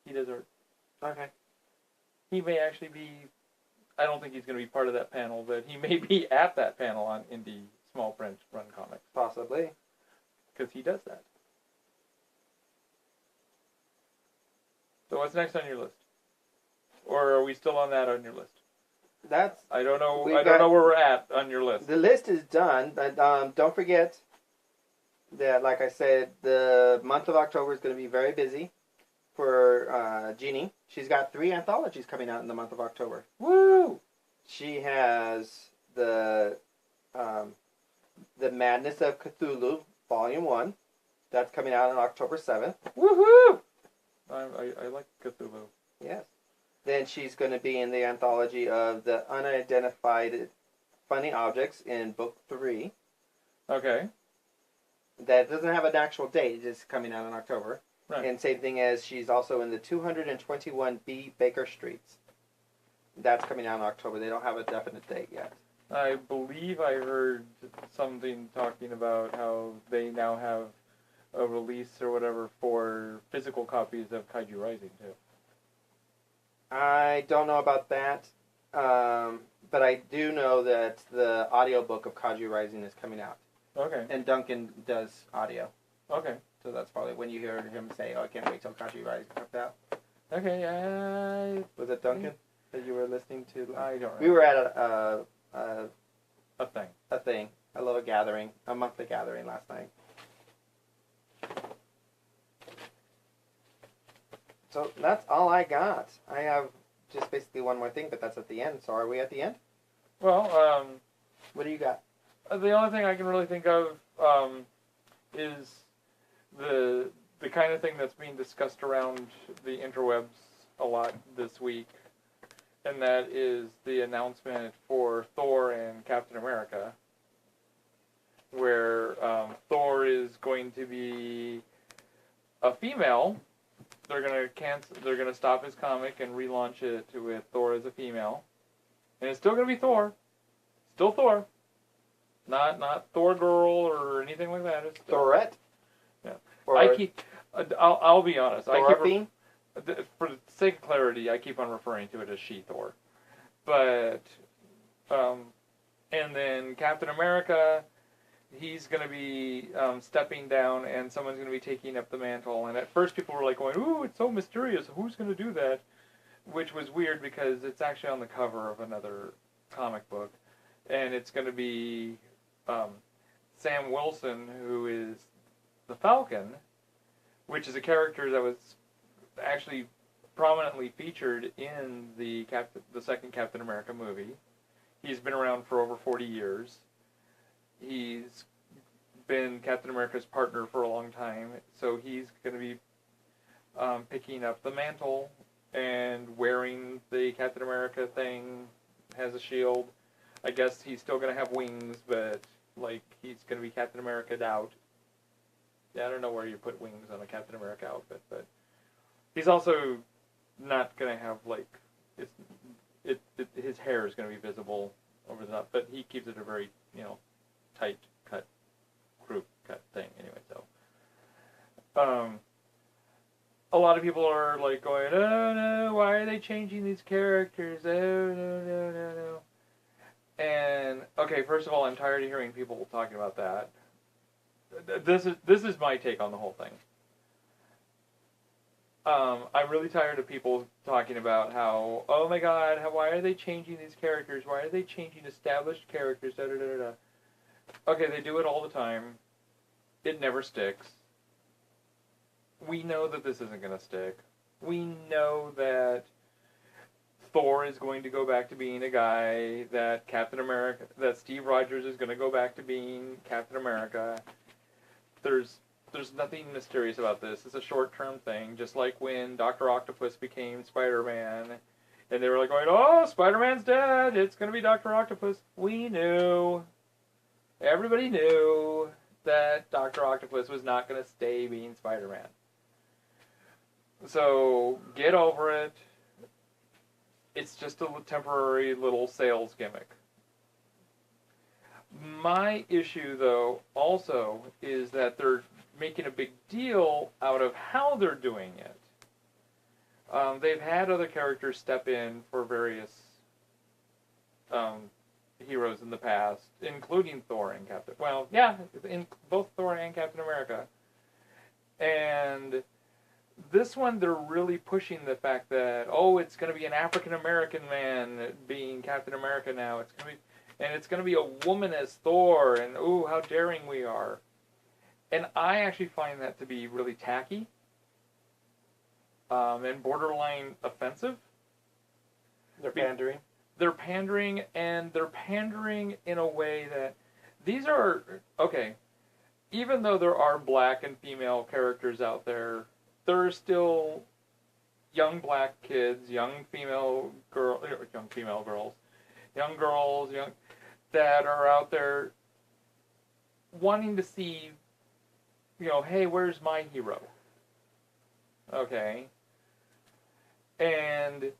He does art. Okay. He may actually be. I don't think he's going to be part of that panel, but he may be at that panel on indie small print run comics Possibly. because he does that. So what's next on your list? Or are we still on that on your list? That's I don't know. We've I don't got- know where we're at on your list. the list is done. But don't forget that, like I said, the month of October is going to be very busy for Jeannie. She's got 3 anthologies coming out in the month of October. Woo! She has the Madness of Cthulhu, Volume 1. That's coming out on October 7th. Woohoo! I like Cthulhu. Yes. Then she's going to be in the anthology of the Unidentified Funny Objects in Book 3. Okay. That doesn't have an actual date. It's just coming out in October. Right. And same thing as she's also in the 221B Baker Streets. That's coming out in October. They don't have a definite date yet. I believe I heard something talking about how they now have a release or whatever for physical copies of Kaiju Rising too. I don't know about that, but I do know that the audiobook of Kaiju Rising is coming out. Okay. And Duncan does audio. Okay. So that's probably when you hear him say, "Oh, I can't wait till Kaiju Rising comes out." Okay. Was it Duncan that you were listening to? I don't know. We were at a thing. a thing, a little gathering, a monthly gathering last night. So that's all I got. I have just basically one more thing, but that's at the end. So are we at the end? Well, What do you got? the only thing I can really think of is the kind of thing that's being discussed around the interwebs a lot this week, and that is the announcement for Thor and Captain America, where Thor is going to be a female. They're gonna cancel. They're gonna stop his comic and relaunch it with Thor as a female, and it's still gonna be Thor. Still Thor. Not Thor girl or anything like that. It's still, Thorette? Yeah. Or I'll be honest. Thorfinn? For the sake of clarity, I keep on referring to it as She-Thor. But, and then Captain America, he's going to be stepping down, and someone's going to be taking up the mantle. And at first people were like going, ooh, it's so mysterious. Who's going to do that? Which was weird because it's actually on the cover of another comic book. And it's going to be Sam Wilson, who is the Falcon, which is a character that was actually prominently featured in the second Captain America movie. He's been around for over 40 years. He's been Captain America's partner for a long time, so he's going to be picking up the mantle and wearing the Captain America thing, has a shield. I guess he's still going to have wings, but like he's going to be Captain America'd out. Yeah, I don't know where you put wings on a Captain America outfit, but he's also not going to have like his hair is going to be visible over the top, but he keeps it a very tight cut, group cut thing anyway. So, a lot of people are like going, oh no, why are they changing these characters? Oh no. And okay, first of all, I'm tired of hearing people talking about that. This is my take on the whole thing. I'm really tired of people talking about how, oh my god, why are they changing these characters? Why are they changing established characters? Da da da da. Okay, they do it all the time. It never sticks. We know that this isn't going to stick. We know that Thor is going to go back to being a guy, that Captain America, that Steve Rogers is going to go back to being Captain America. There's nothing mysterious about this. It's a short-term thing, just like when Dr. Octopus became Spider-Man, and they were like going, oh, Spider-Man's dead, it's going to be Dr. Octopus. We knew. Everybody knew that Dr. Octopus was not going to stay being Spider-Man. So, get over it. It's just a temporary little sales gimmick. My issue, though, also, is that they're making a big deal out of how they're doing it. They've had other characters step in for various heroes in the past, including Thor and Captain. Well, yeah, in both Thor and Captain America. And this one, they're really pushing the fact that, oh, it's going to be an African American man being Captain America now. It's going to be a woman as Thor, and ooh, how daring we are. And I actually find that to be really tacky and borderline offensive. They're pandering. They're pandering, and they're pandering in a way that these are, okay, even though there are black and female characters out there, there are still young black kids, young girls, that are out there wanting to see, hey, where's my hero? Okay. And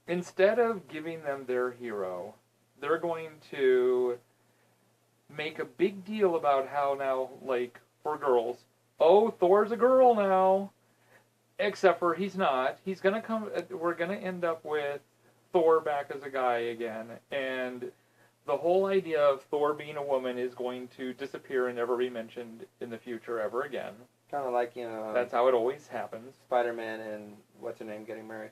instead of giving them their hero, they're going to make a big deal about how now, like, for girls, oh, Thor's a girl now. Except for he's not. He's going to come, we're going to end up with Thor back as a guy again. And the whole idea of Thor being a woman is going to disappear and never be mentioned in the future ever again. Kind of like, that's how it always happens. Spider-Man and what's her name getting married.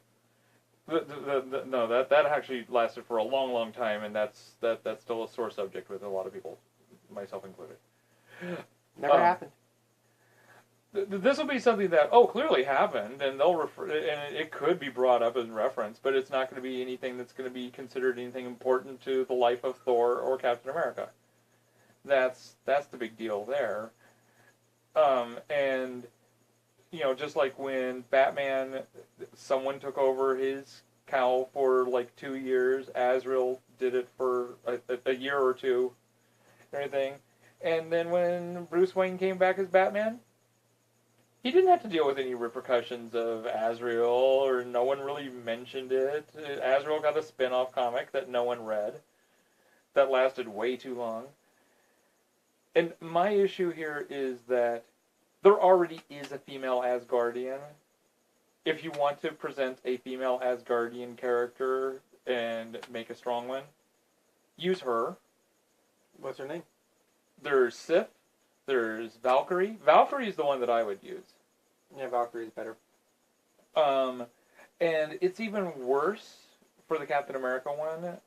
No, that actually lasted for a long, long time, and that's still a sore subject with a lot of people, myself included. Never happened. This will be something that clearly happened, and they'll refer, and it could be brought up in reference, but it's not going to be anything that's going to be considered anything important to the life of Thor or Captain America. That's the big deal there. And just like when Batman, someone took over his cowl for like 2 years, Azrael did it for a year or two, and everything, and then when Bruce Wayne came back as Batman, he didn't have to deal with any repercussions of Azrael, or no one really mentioned it. Azrael got a spin-off comic that no one read, that lasted way too long. And my issue here is that there already is a female Asgardian. If you want to present a female Asgardian character and make a strong one, use her. What's her name? There's Sif. There's Valkyrie. Valkyrie's the one that I would use. Yeah, Valkyrie's better. And it's even worse for the Captain America one.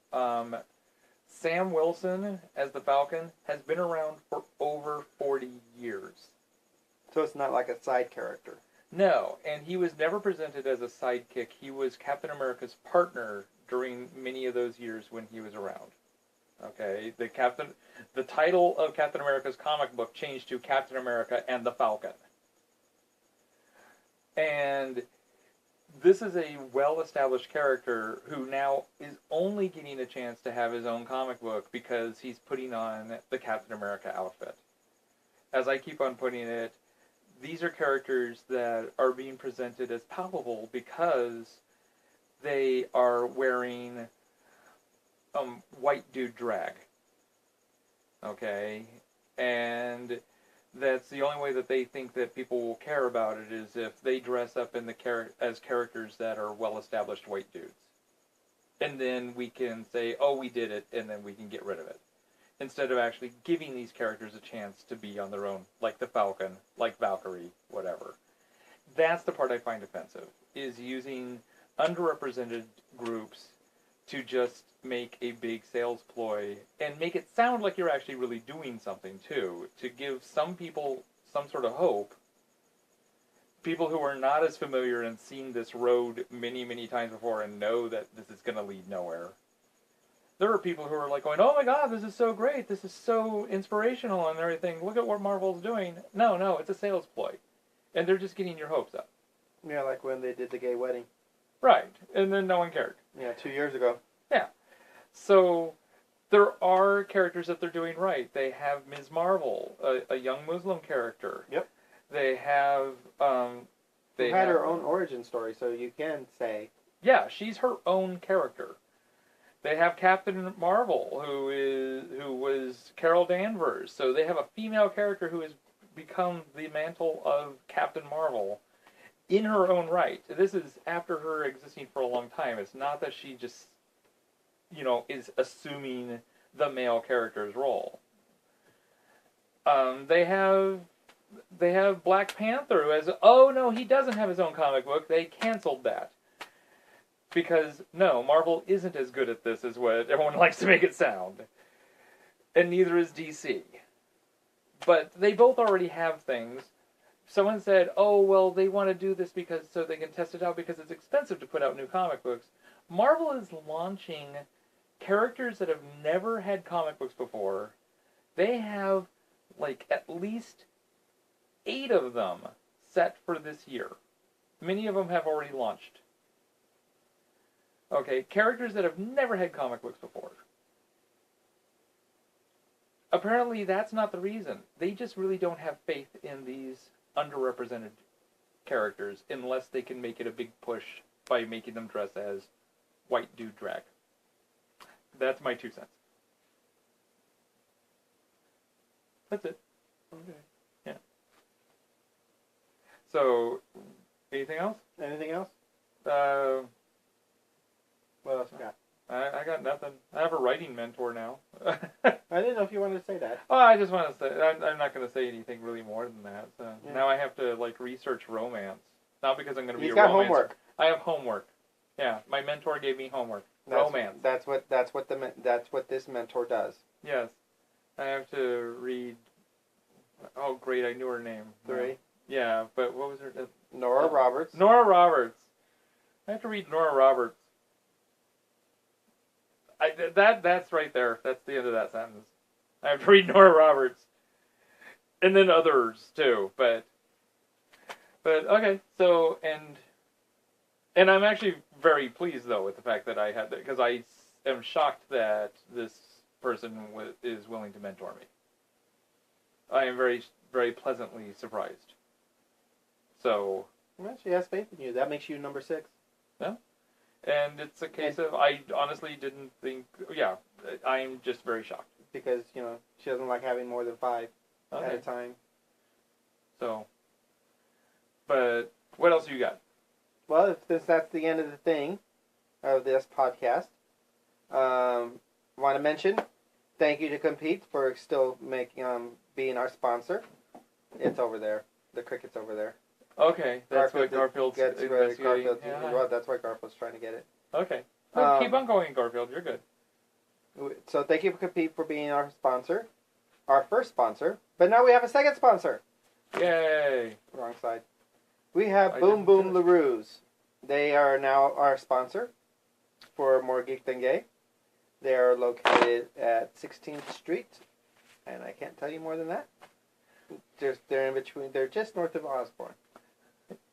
Sam Wilson as the Falcon has been around for over 40 years. So it's not like a side character. No, and he was never presented as a sidekick. He was Captain America's partner during many of those years when he was around. Okay, the title of Captain America's comic book changed to Captain America and the Falcon. And this is a well-established character who now is only getting a chance to have his own comic book because he's putting on the Captain America outfit. As I keep on putting it, these are characters that are being presented as palpable because they are wearing white dude drag. Okay? And that's the only way that they think that people will care about it is if they dress up in as characters that are well-established white dudes. And then we can say, oh, we did it, and then we can get rid of it. Instead of actually giving these characters a chance to be on their own, like the Falcon, like Valkyrie, whatever. That's the part I find offensive, is using underrepresented groups to just make a big sales ploy and make it sound like you're actually really doing something too, to give some people some sort of hope, people who are not as familiar and seen this road many, many times before and know that this is going to lead nowhere. There are people who are like going, oh my god, this is so great, this is so inspirational and everything, look at what Marvel's doing. No, it's a sales ploy. And they're just getting your hopes up. Yeah, like when they did the gay wedding. Right, and then no one cared. Yeah, 2 years ago. Yeah. So, there are characters that they're doing right. They have Ms. Marvel, a young Muslim character. Yep. They have, They had her own origin story, so you can say... Yeah, she's her own character. They have Captain Marvel, who was Carol Danvers. So they have a female character who is become the mantle of Captain Marvel in her own right. This is after her existing for a long time. It's not that she just, is assuming the male character's role. They have Black Panther who has, oh no, he doesn't have his own comic book. They canceled that. Because, no, Marvel isn't as good at this as what everyone likes to make it sound. And neither is DC. But they both already have things. Someone said, oh, well, they want to do this because so they can test it out because it's expensive to put out new comic books. Marvel is launching characters that have never had comic books before. They have, at least 8 of them set for this year. Many of them have already launched. Okay, characters that have never had comic books before. Apparently, that's not the reason. They just really don't have faith in these underrepresented characters unless they can make it a big push by making them dress as white dude drag. That's my 2 cents. That's it. Okay. Yeah. So, anything else? Anything else? What else you got? I got nothing. I have a writing mentor now. I didn't know if you wanted to say that. Oh, I just want to say, I'm not going to say anything really more than that. So Yeah. Now I have to, research romance. Not because I'm going to be He's a got romance. homework. I have homework. Yeah, my mentor gave me homework. Romance. That's what this mentor does. Yes. I have to read, oh great, I knew her name. 3. Yeah, but what was her name? Nora Roberts. Nora Roberts. I have to read Nora Roberts. That's right there. That's the end of that sentence. I have to read Nora Roberts. And then others, too. But okay. So, and I'm actually very pleased, though, with the fact that I had that, because I am shocked that this person is willing to mentor me. I am very, very pleasantly surprised. So... Well, she has faith in you. That makes you number 6. Yeah. And it's a case of, I honestly didn't think, yeah, I'm just very shocked. Because, she doesn't like having more than 5 at a time. So, but what else you got? Well, since that's the end of the thing, of this podcast, want to mention, thank you to Compete for still being our sponsor. It's over there. The cricket's over there. Okay, that's what Garfield's investigating. Well, that's why Garfield's trying to get it. Okay. Well, keep on going, Garfield. You're good. So thank you for Compete for being our sponsor. Our first sponsor. But now we have a second sponsor. Yay. Wrong side. We have Boom Boom LaRue's. They are now our sponsor for More Geek Than Gay. They are located at 16th Street. And I can't tell you more than that. They're in between. They're just north of Osborne.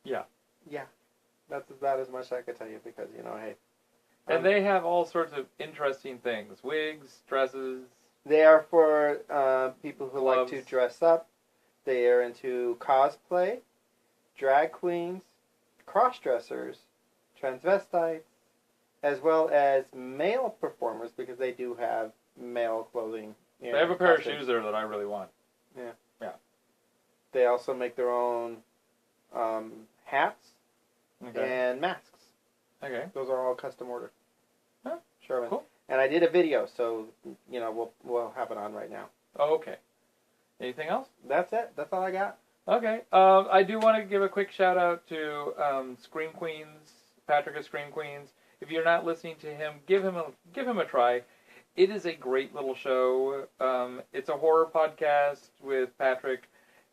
Yeah. Yeah. That's about as much as I could tell you because, hey. And they have all sorts of interesting things. Wigs, dresses. They are for people who gloves. like to dress up. They are into cosplay, drag queens, cross-dressers, transvestites, as well as male performers because they do have male clothing. They have a pair of shoes there that I really want. Yeah. Yeah. They also make their own hats and masks. Okay. Those are all custom ordered. Huh? Sure. Cool. And I did a video, so we'll have it on right now. Oh, okay. Anything else? That's it. That's all I got. Okay. I do want to give a quick shout out to Screamqueenz, Patrick of Screamqueenz. If you're not listening to him, give him a try. It is a great little show. It's a horror podcast with Patrick,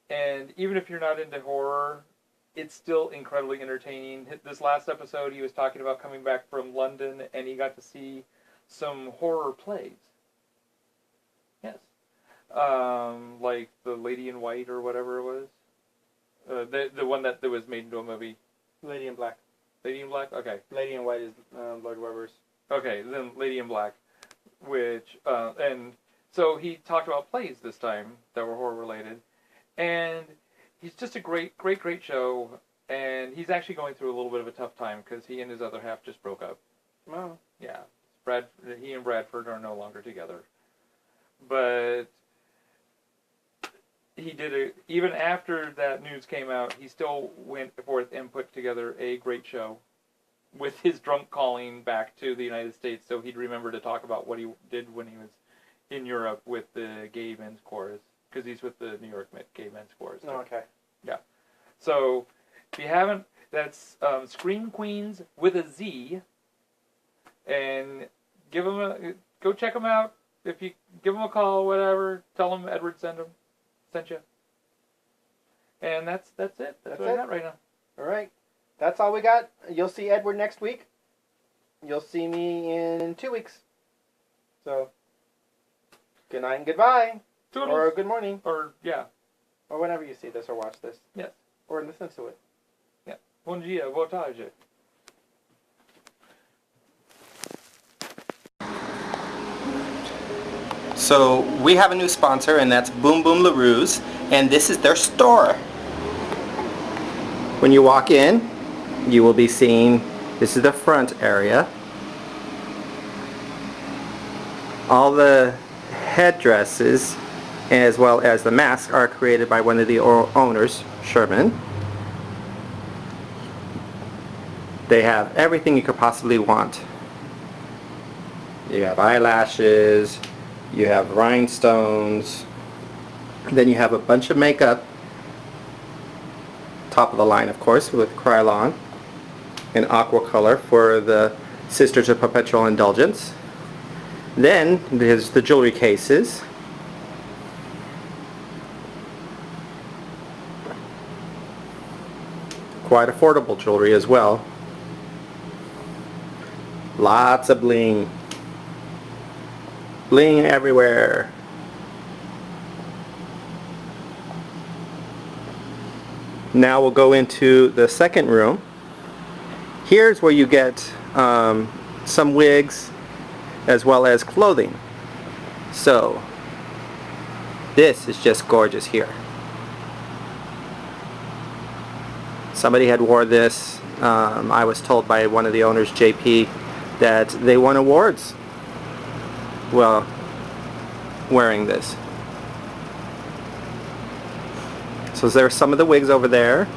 and even if you're not into horror, it's still incredibly entertaining. This last episode, he was talking about coming back from London, and he got to see some horror plays. Yes. Like The Lady in White or whatever it was. The one that was made into a movie. Lady in Black. Lady in Black? Okay. Lady in White is Lloyd Webber's. Okay, then Lady in Black. Which, and so he talked about plays this time that were horror related. And he's just a great show. And he's actually going through a little bit of a tough time because he and his other half just broke up. Oh. Yeah. He and Bradford are no longer together. But he did even after that news came out, he still went forth and put together a great show with his drunk calling back to the United States, so he'd remember to talk about what he did when he was in Europe with the gay men's chorus, because he's with the New York gay men's chorus. Oh, okay. Yeah. So, if you haven't, that's Screamqueenz with a Z, and go check them out. If you give them a call, whatever, tell them Edward sent you. And that's it. That's what I got right now. All right. That's all we got. You'll see Edward next week. You'll see me in 2 weeks. So, good night and goodbye. Toodles. Or good morning. Or, yeah. Or whenever you see this or watch this. Yes. Or listen to it. Yeah. Bom dia, boa tarde. So we have a new sponsor, and that's Boom Boom LaRue's, and this is their store. When you walk in, you will be seeing, this is the front area. All the headdresses as well as the masks are created by one of the owners, Sherman. They have everything you could possibly want. You have eyelashes, you have rhinestones, then you have a bunch of makeup, top of the line of course, with Krylon and aqua color for the Sisters of Perpetual Indulgence. Then there's the jewelry cases. Quite affordable jewelry as well. Lots of bling. Bling everywhere. Now we'll go into the second room. Here's where you get some wigs as well as clothing. So this is just gorgeous here. Somebody had wore this. I was told by one of the owners, JP, that they won awards well wearing this. So there's some of the wigs over there,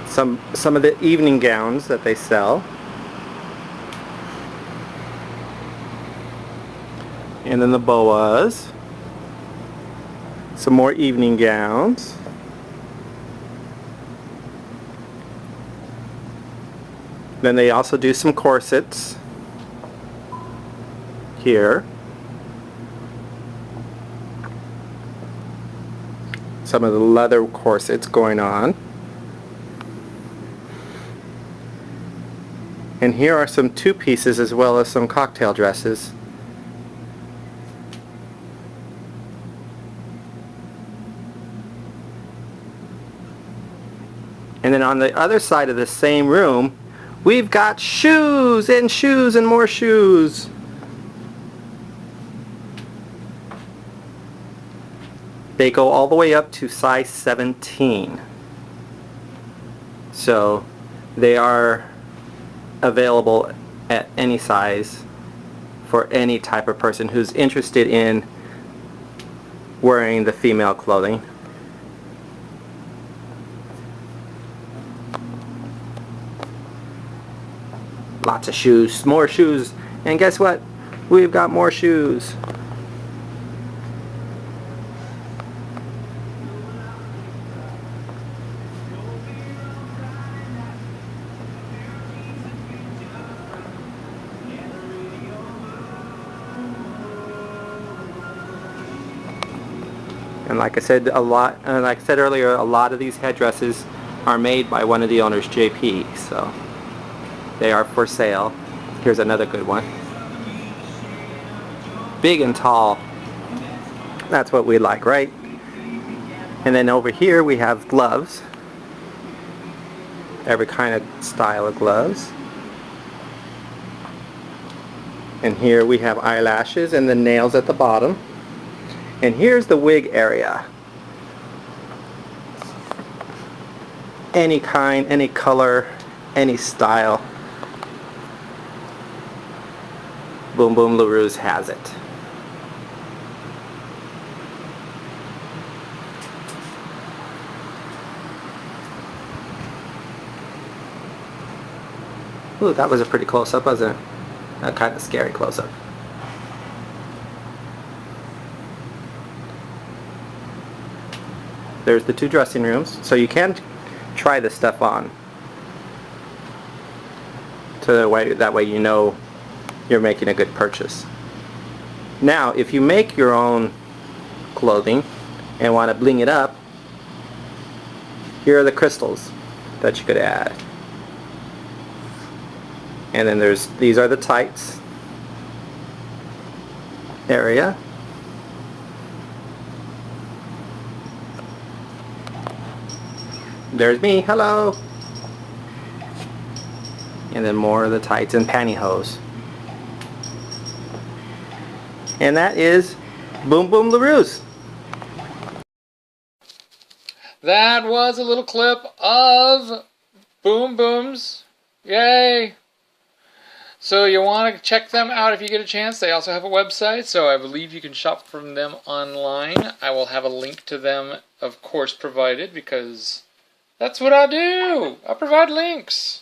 some of the evening gowns that they sell, and then the boas, some more evening gowns. Then they also do some corsets here. Some of the leather corsets going on. And here are some two pieces as well as some cocktail dresses. And then on the other side of the same room, we've got shoes and shoes and more shoes. They go all the way up to size 17. So they are available at any size for any type of person who's interested in wearing the female clothing. Lots of shoes, more shoes, and guess what? We've got more shoes. And like I said earlier, a lot of these headdresses are made by one of the owners, JP, so they are for sale. Here's another good one. Big and tall. That's what we like, right? And then over here we have gloves. Every kind of style of gloves. And here we have eyelashes and the nails at the bottom. And here's the wig area. Any kind, any color, any style. Boom Boom LaRue's has it. Ooh, that was a pretty close-up, wasn't it? A kind of scary close-up. There's the 2 dressing rooms, so you can try this stuff on. So that way you know you're making a good purchase. Now, if you make your own clothing and want to bling it up, here are the crystals that you could add. And then these are the tights area. There's me, hello! And then more of the tights and pantyhose. And that is Boom Boom LaRue's. That was a little clip of Boom Boom's. Yay! So you want to check them out if you get a chance. They also have a website, so I believe you can shop from them online. I will have a link to them, of course, provided, because that's what I do. I provide links.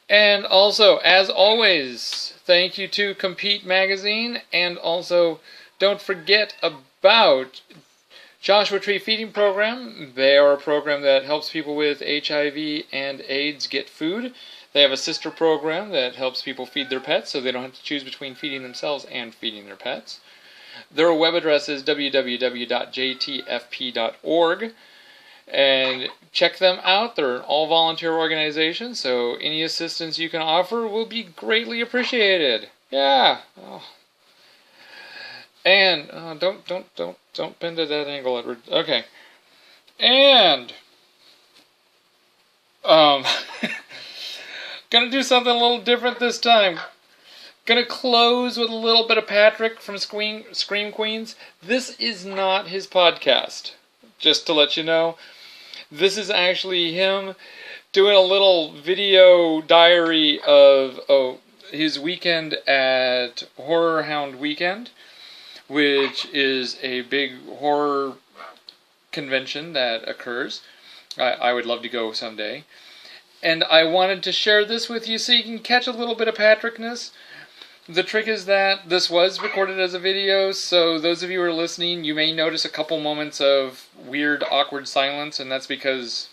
And also, as always, thank you to Compete Magazine, and also don't forget about Joshua Tree Feeding Program. They are a program that helps people with HIV and AIDS get food. They have a sister program that helps people feed their pets, so they don't have to choose between feeding themselves and feeding their pets. Their web address is www.jtfp.org. And check them out. They're an all-volunteer organization, so any assistance you can offer will be greatly appreciated. Yeah. Oh. And don't bend to that angle, Edward. Okay. And gonna do something a little different this time. Gonna close with a little bit of Patrick from Screamqueenz. This is not his podcast, just to let you know. This is actually him doing a little video diary of his weekend at Horror Hound Weekend, which is a big horror convention that occurs. I would love to go someday. And I wanted to share this with you so you can catch a little bit of Patrickness. The trick is that this was recorded as a video, so those of you who are listening, you may notice a couple moments of weird, awkward silence, and that's because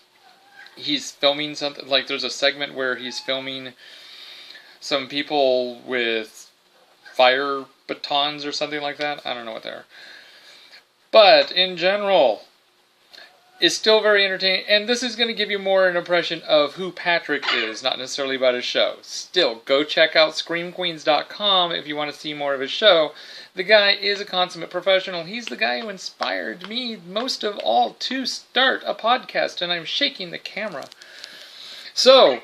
he's filming something. Like, there's a segment where he's filming some people with fire batons or something like that. I don't know what they are. But, in general, it's still very entertaining, and this is going to give you more an impression of who Patrick is, not necessarily about his show. Still, go check out Screamqueenz.com if you want to see more of his show. The guy is a consummate professional. He's the guy who inspired me most of all to start a podcast, and I'm shaking the camera. So,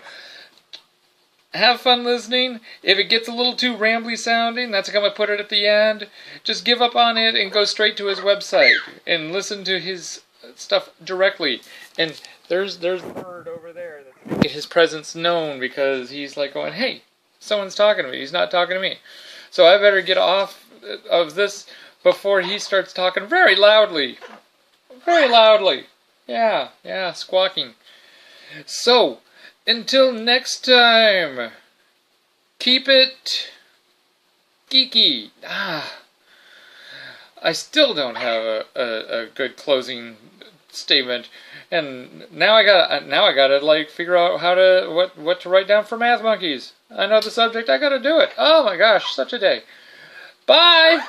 have fun listening. If it gets a little too rambly sounding, that's how I'm going to put it at the end. Just give up on it and go straight to his website and listen to his stuff directly. And there's the bird over there that's making his presence known, because he's like going, hey, someone's talking to me. He's not talking to me. So I better get off of this before he starts talking very loudly. Very loudly. Yeah, squawking. So, until next time, keep it geeky. I still don't have a good closing statement, and now I gotta like figure out how to what to write down for Math Monkeys. I know the subject. I gotta do it. Oh my gosh, such a day. Bye.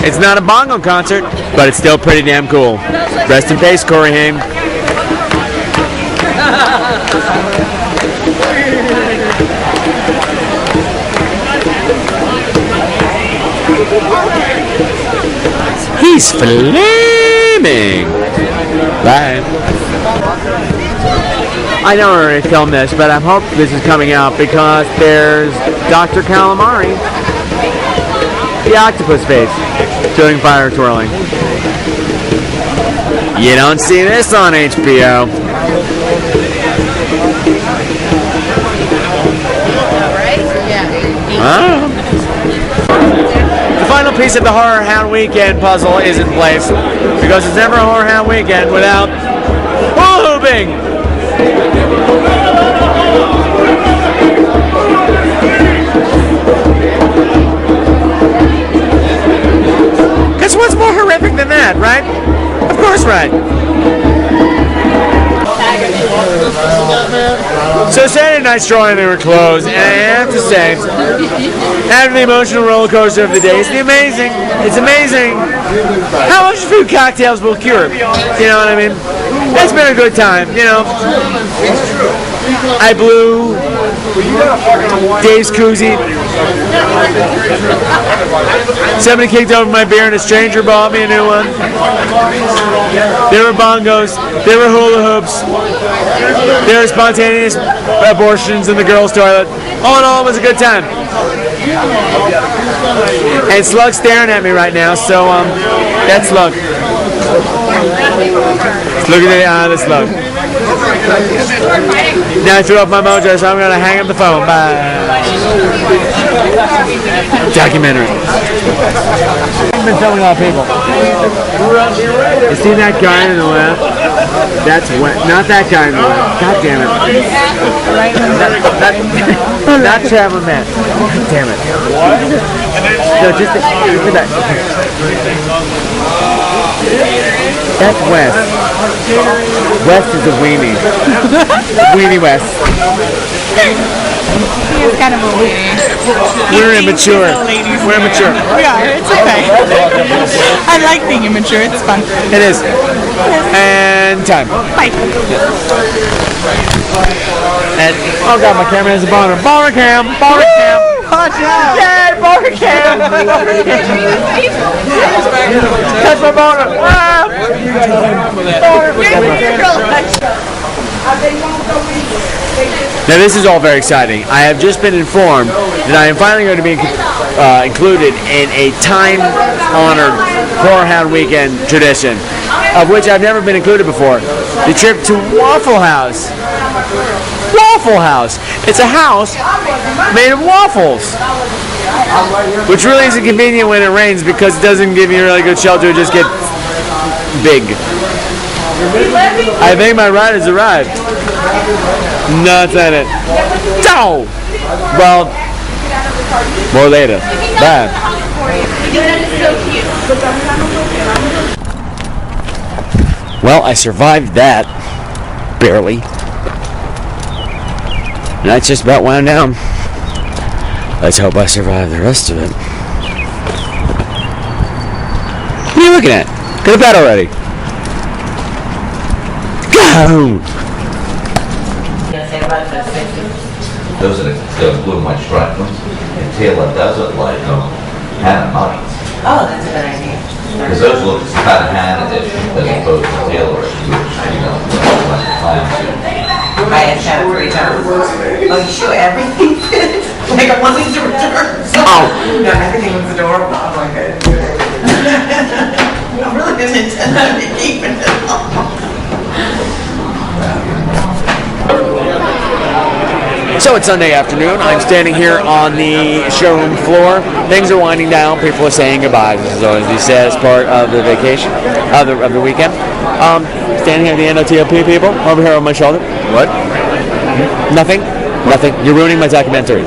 It's not a bongo concert, but it's still pretty damn cool. Rest in peace, Corey Haim. He's flaming. Bye. I know we're already filmed this, but I hope this is coming out because there's Dr. Calamari. The octopus face. doing fire twirling. You don't see this on HBO. Huh? The final piece of the Horror Hound Weekend puzzle is in place because it's never a Horror Hound Weekend without hula hooping. Because what's more horrific than that, right? Of course, right. So Saturday night's drawing, they were closed, and I have to say, after the emotional roller coaster of the day, it's amazing how much food cocktails will cure. You know what I mean? It's been a good time, you know. I blew Dave's koozie. Somebody kicked over my beer and a stranger bought me a new one. There were bongos. There were hula hoops. There were spontaneous abortions in the girls' toilet. All in all, it was a good time. And Slug's staring at me right now, so that's Slug. Look at the Slug. Now I threw off my mojo, so I'm gonna hang up the phone. Bye. Documentary. I've been filming a lot of people. You see that guy on the left? That's wet. Not that guy on the left. God damn it. Not Traveling Man. God damn it. No, just that. That's West. West is a weenie. Weenie West. He's kind of a weenie. We're immature. We're immature. We are. It's okay. I like being immature. It's fun. It is. And time. Bye. And oh god, my camera has a boner. Boner cam. Boner cam. Watch out. Yay, boner cam. Touch my boner. Ah. Now this is all very exciting. I have just been informed that I am finally going to be included in a time-honored Horror Hound Weekend tradition, of which I've never been included before. The trip to Waffle House. Waffle House. It's a house made of waffles, which really isn't convenient when it rains because it doesn't give you really good shelter. It just gets big. I think my ride has arrived. Nuts at it. No! Well, more later. Bye. Well, I survived that. Barely. And that's just about wound down. Let's hope I survive the rest of it. What are you looking at? Go to bed already. Go! Those are the blue my stripes. And Taylor doesn't like them. Hannah might. Oh, that's a good idea. Because those look kind of Hannah-ish as opposed to Taylor-ish, which, you know, like time to. I had shot 3 times. Oh, you show everything? Like I wanted to return. Oh. No, everything was adorable. I'm like, I really didn't intend on keeping it all. So it's Sunday afternoon. I'm standing here on the showroom floor. Things are winding down. People are saying goodbye. This is always the saddest part of the vacation, of the weekend. Standing here at the NOTOP people, over here on my shoulder. What? Nothing? Nothing. You're ruining my documentary.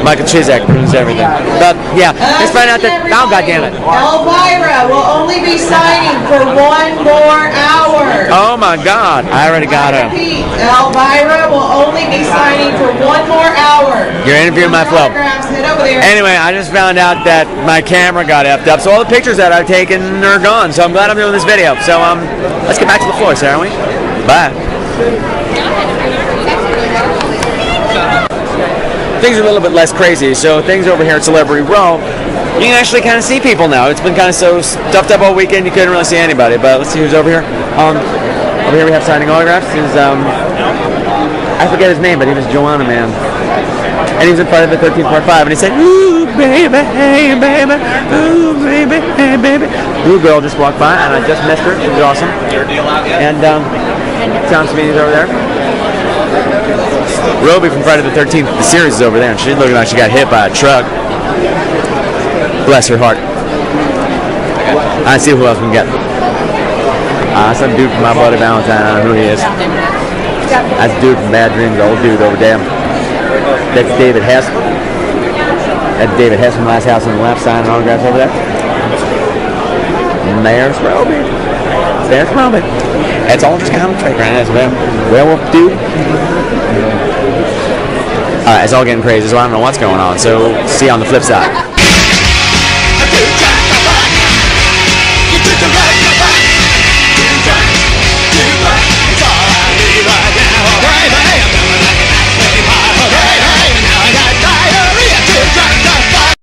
Michael Chizek ruins everything. But yeah, just find out that. Oh, goddammit. Elvira will only be signing for 1 more hour. Oh my God! I already got her. Repeat, Elvira will only be signing for 1 more hour. You're interviewing my flow. Head over there. Anyway, I just found out that my camera got effed up, so all the pictures that I've taken are gone. So I'm glad I'm doing this video. So let's get back to the floor, shall we? Bye. Things are a little bit less crazy, so things over here at Celebrity Row, you can actually kind of see people now. It's been kind of so stuffed up all weekend, you couldn't really see anybody. But let's see who's over here. Over here we have signing autographs. This is, I forget his name, but he was Joanna Man. And he was in Friday the 13th Part 5, and he said, "Ooh, baby, hey, baby, ooh, baby, hey, baby." Blue girl just walked by, and I just missed her. It was awesome. And Tom Sweeney's over there. Roby from Friday the 13th, the series is over there, and she's looking like she got hit by a truck. Bless her heart. I see who else we can get. Some dude from my buddy Valentine, I don't know who he is. That's a dude from Bad Dreams, the old dude over there. That's David Hess. That's David Hess from Last House on the Left, signing autographs over there. And there's Roby. There's Roby. That's all just kind of fake right now. That's werewolf dude. Alright, it's all getting crazy, so I don't know what's going on. So, see you on the flip side.